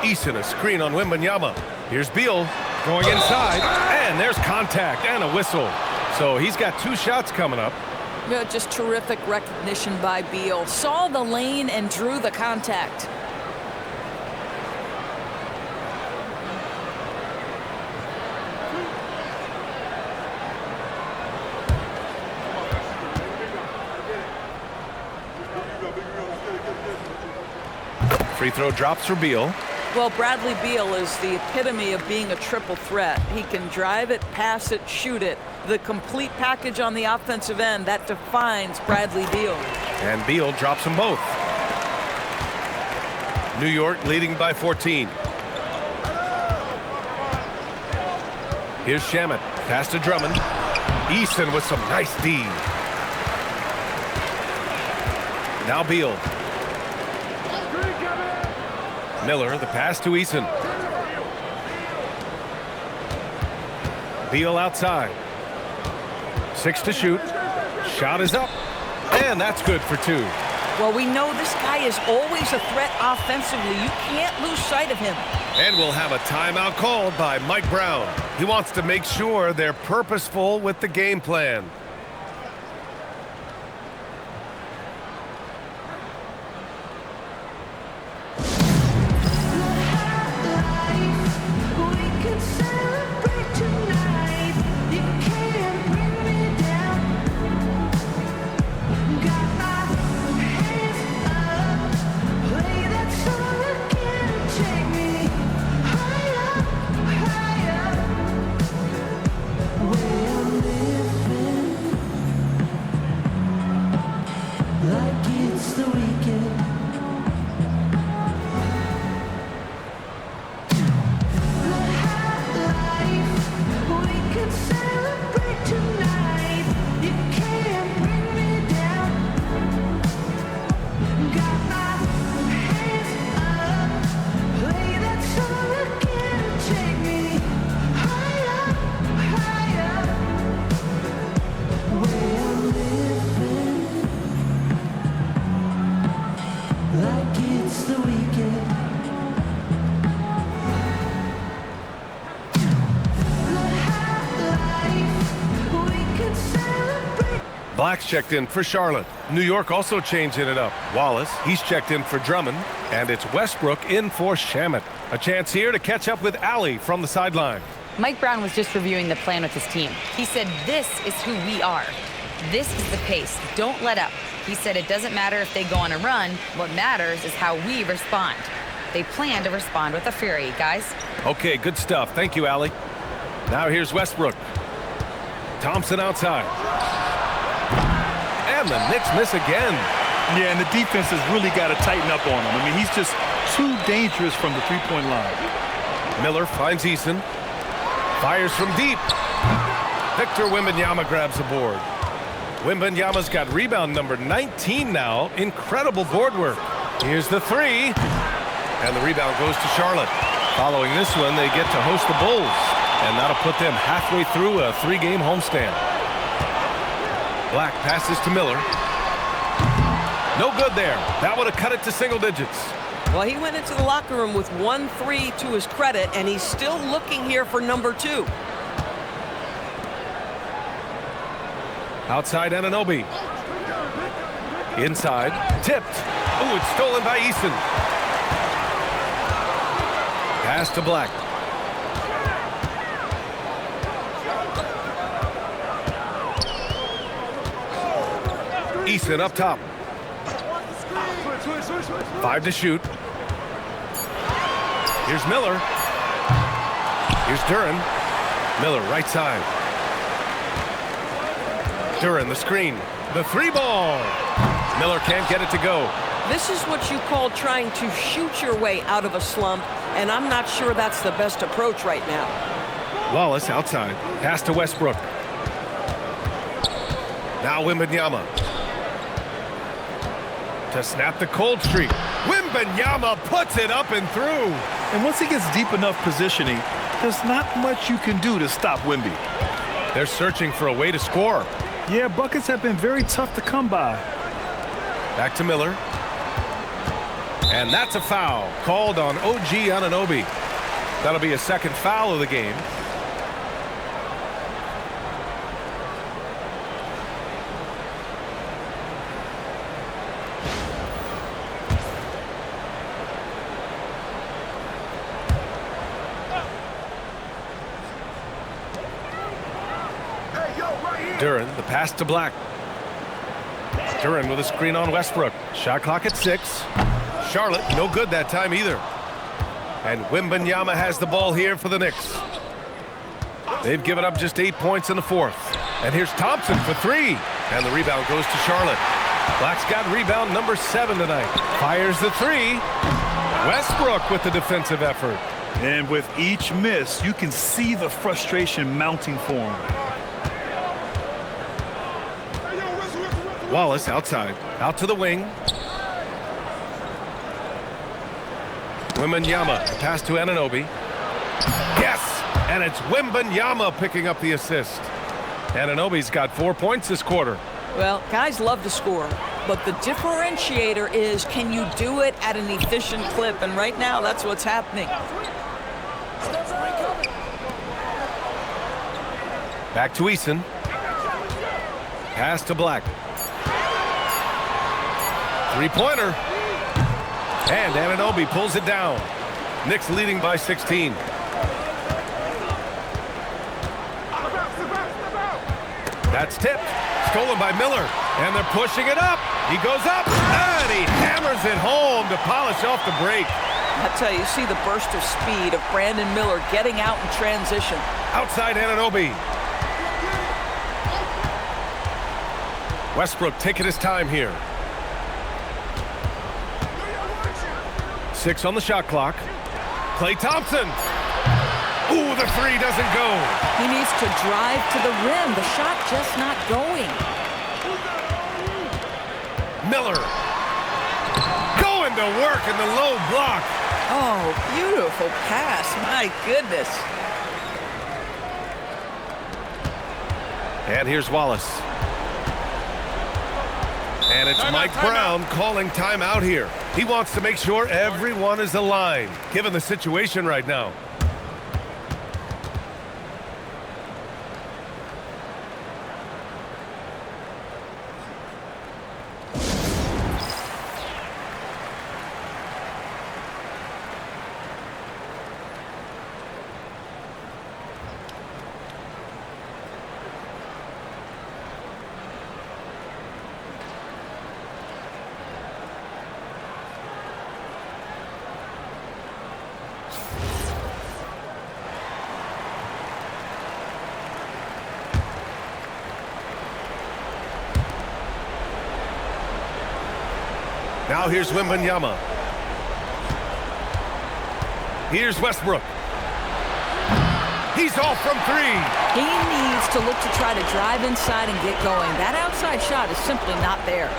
Eason, a screen on Wembanyama. Here's Beal going inside. And there's contact and a whistle. So he's got 2 shots coming up. Yeah, just terrific recognition by Beal. Saw the lane and drew the contact. Free throw drops for Beal. Well, Bradley Beal is the epitome of being a triple threat. He can drive it, pass it, shoot it. The complete package on the offensive end, that defines Bradley Beal. And Beal drops them both. New York leading by 14. Here's Shamet. Pass to Drummond. Eason with some nice D. Now Beal. Miller, the pass to Eason. Beal outside. 6 to shoot. Shot is up. And that's good for 2. Well, we know this guy is always a threat offensively. You can't lose sight of him. And we'll have a timeout called by Mike Brown. He wants to make sure they're purposeful with the game plan. Black's checked in for Charlotte. New York also changing it up. Wallace, he's checked in for Drummond. And it's Westbrook in for Shamet. A chance here to catch up with Allie from the sideline. Mike Brown was just reviewing the plan with his team. He said, this is who we are. This is the pace. Don't let up. He said it doesn't matter if they go on a run. What matters is how we respond. They plan to respond with a fury, guys. Okay, good stuff. Thank you, Allie. Now here's Westbrook. Thompson outside. And the Knicks miss again. Yeah, and the defense has really got to tighten up on him. I mean, he's just too dangerous from the three-point line. Miller finds Eason. Fires from deep. Victor Wembanyama grabs the board. Wembanyama's got rebound number 19 now. Incredible board work. Here's the three. And the rebound goes to Charlotte. Following this one, they get to host the Bulls. And that'll put them halfway through a 3-game homestand. Black passes to Miller. No good there. That would have cut it to single digits. Well, he went into the locker room with 1 3 to his credit, and he's still looking here for number 2. Outside Anunoby. Inside. Tipped. Ooh, it's stolen by Eason. Pass to Black. Eason up top. 5 to shoot. Here's Miller. Here's Duren. Miller right side. Duren the screen. The 3-ball. Miller can't get it to go. This is what you call trying to shoot your way out of a slump, and I'm not sure that's the best approach right now. Wallace outside. Pass to Westbrook. Now Wembanyama. To snap the cold streak. Wembanyama puts it up and through. And once he gets deep enough positioning, there's not much you can do to stop Wemby. They're searching for a way to score. Yeah, buckets have been very tough to come by. Back to Miller. And that's a foul called on OG Anunoby. That'll be a second foul of the game. Duren, the pass to Black. Duren with a screen on Westbrook. Shot clock at 6. Charlotte, no good that time either. And Wembanyama has the ball here for the Knicks. They've given up just 8 points in the fourth. And here's Thompson for 3. And the rebound goes to Charlotte. Black's got rebound number 7 tonight. Fires the 3. Westbrook with the defensive effort. And with each miss, you can see the frustration mounting for him. Wallace outside. Out to the wing. Wembanyama. Pass to Anunoby. Yes! And it's Wembanyama picking up the assist. Anunoby's got 4 points this quarter. Well, guys love to score, but the differentiator is, can you do it at an efficient clip? And right now, that's what's happening. Back to Eason. Pass to Black. 3-pointer. And Anunoby pulls it down. Knicks leading by 16. That's tipped. Stolen by Miller. And they're pushing it up. He goes up. And he hammers it home to polish off the break. I tell you, see the burst of speed of Brandon Miller getting out in transition. Outside Anunoby. Westbrook taking his time here. 6 on the shot clock. Klay Thompson. Ooh, the 3 doesn't go. He needs to drive to the rim. The shot just not going. Miller. Going to work in the low block. Oh, beautiful pass. My goodness. And here's Wallace. And it's Mike Brown calling timeout here. He wants to make sure everyone is aligned, given the situation right now. Now here's Wembanyama. Here's Westbrook. He's off from 3. He needs to look to try to drive inside and get going. That outside shot is simply not there.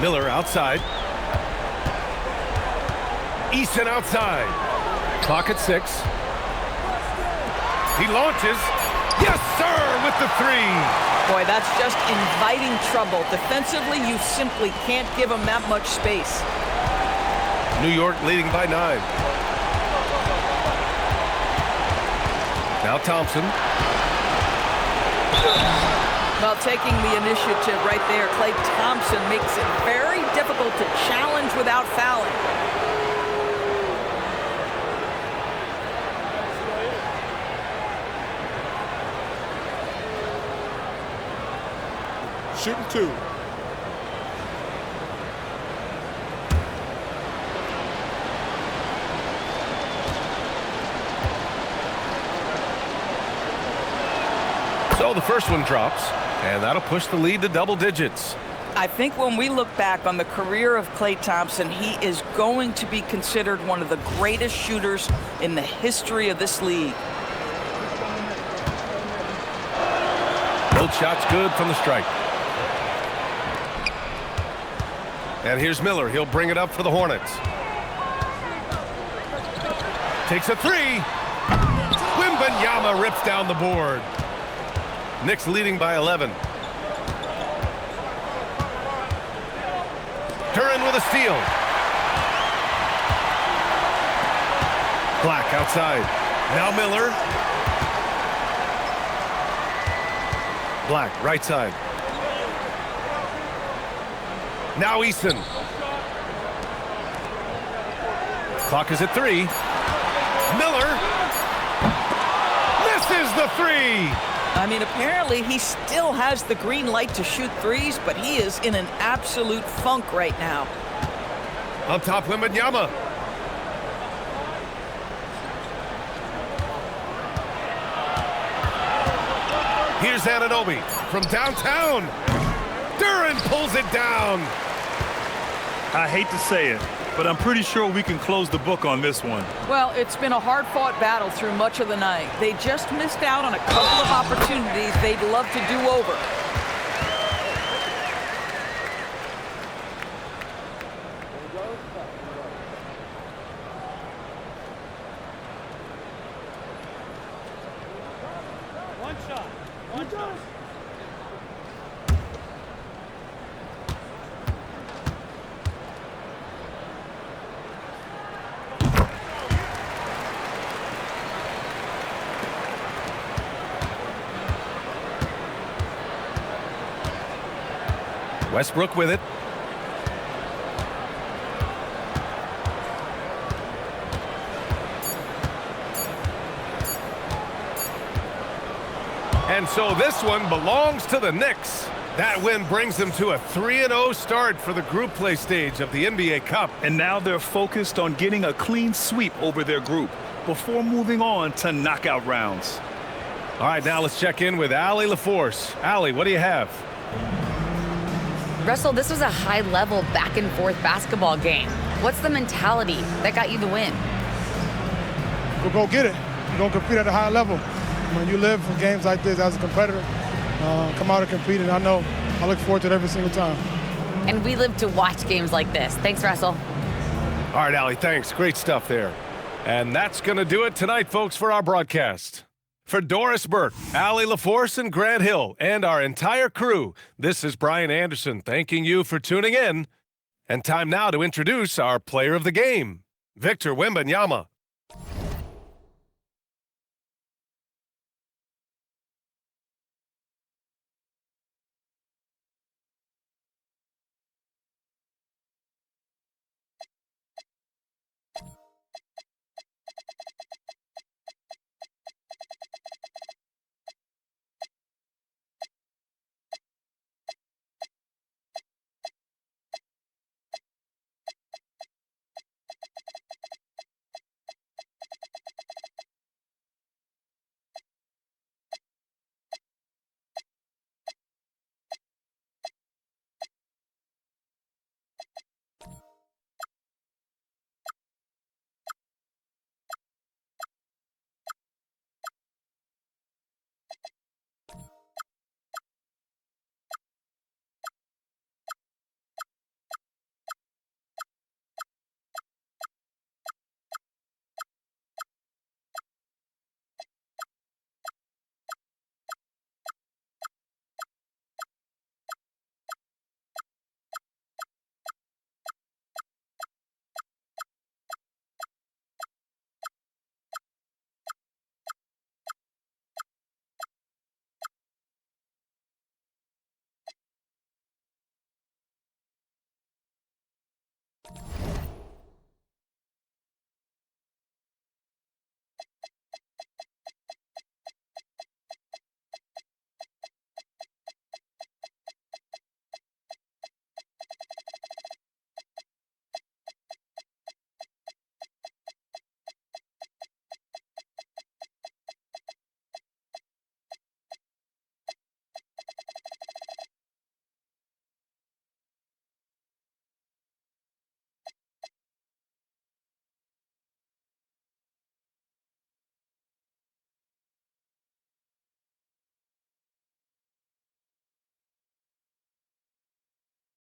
Miller outside. Eason outside. Clock at 6. He launches. Yes, sir, with the 3. Boy, that's just inviting trouble. Defensively, you simply can't give him that much space. New York leading by 9. Now Thompson. Well, taking the initiative right there, Klay Thompson makes it very difficult to challenge without fouling. Shooting 2. So the first one drops, and that'll push the lead to double digits. I think when we look back on the career of Klay Thompson, he is going to be considered one of the greatest shooters in the history of this league. Both shots good from the stripe. And here's Miller. He'll bring it up for the Hornets. Takes a 3. Wembanyama rips down the board. Knicks leading by 11. Duran with a steal. Black outside. Now Miller. Black, right side. Now Eason. Clock is at 3. Miller. Misses the 3. I mean, apparently he still has the green light to shoot threes, but he is in an absolute funk right now. On top, Wembanyama. Here's Anunoby from downtown. Duran pulls it down. I hate to say it, but I'm pretty sure we can close the book on this one. Well, it's been a hard-fought battle through much of the night. They just missed out on a couple of opportunities they'd love to do over. One shot. One shot. Westbrook with it. And so this one belongs to the Knicks. That win brings them to a 3-0 start for the group play stage of the NBA Cup. And now they're focused on getting a clean sweep over their group before moving on to knockout rounds. All right, now let's check in with Allie LaForce. Allie, what do you have? Russell, this was a high-level back-and-forth basketball game. What's the mentality that got you the win? We'll go get it. You're going to compete at a high level. When you live for games like this as a competitor, come out and compete, and I look forward to it every single time. And we live to watch games like this. Thanks, Russell. All right, Allie, thanks. Great stuff there. And that's going to do it tonight, folks, for our broadcast. For Doris Burke, Allie LaForce, and Grant Hill, and our entire crew, this is Brian Anderson thanking you for tuning in. And time now to introduce our player of the game, Victor Wembanyama.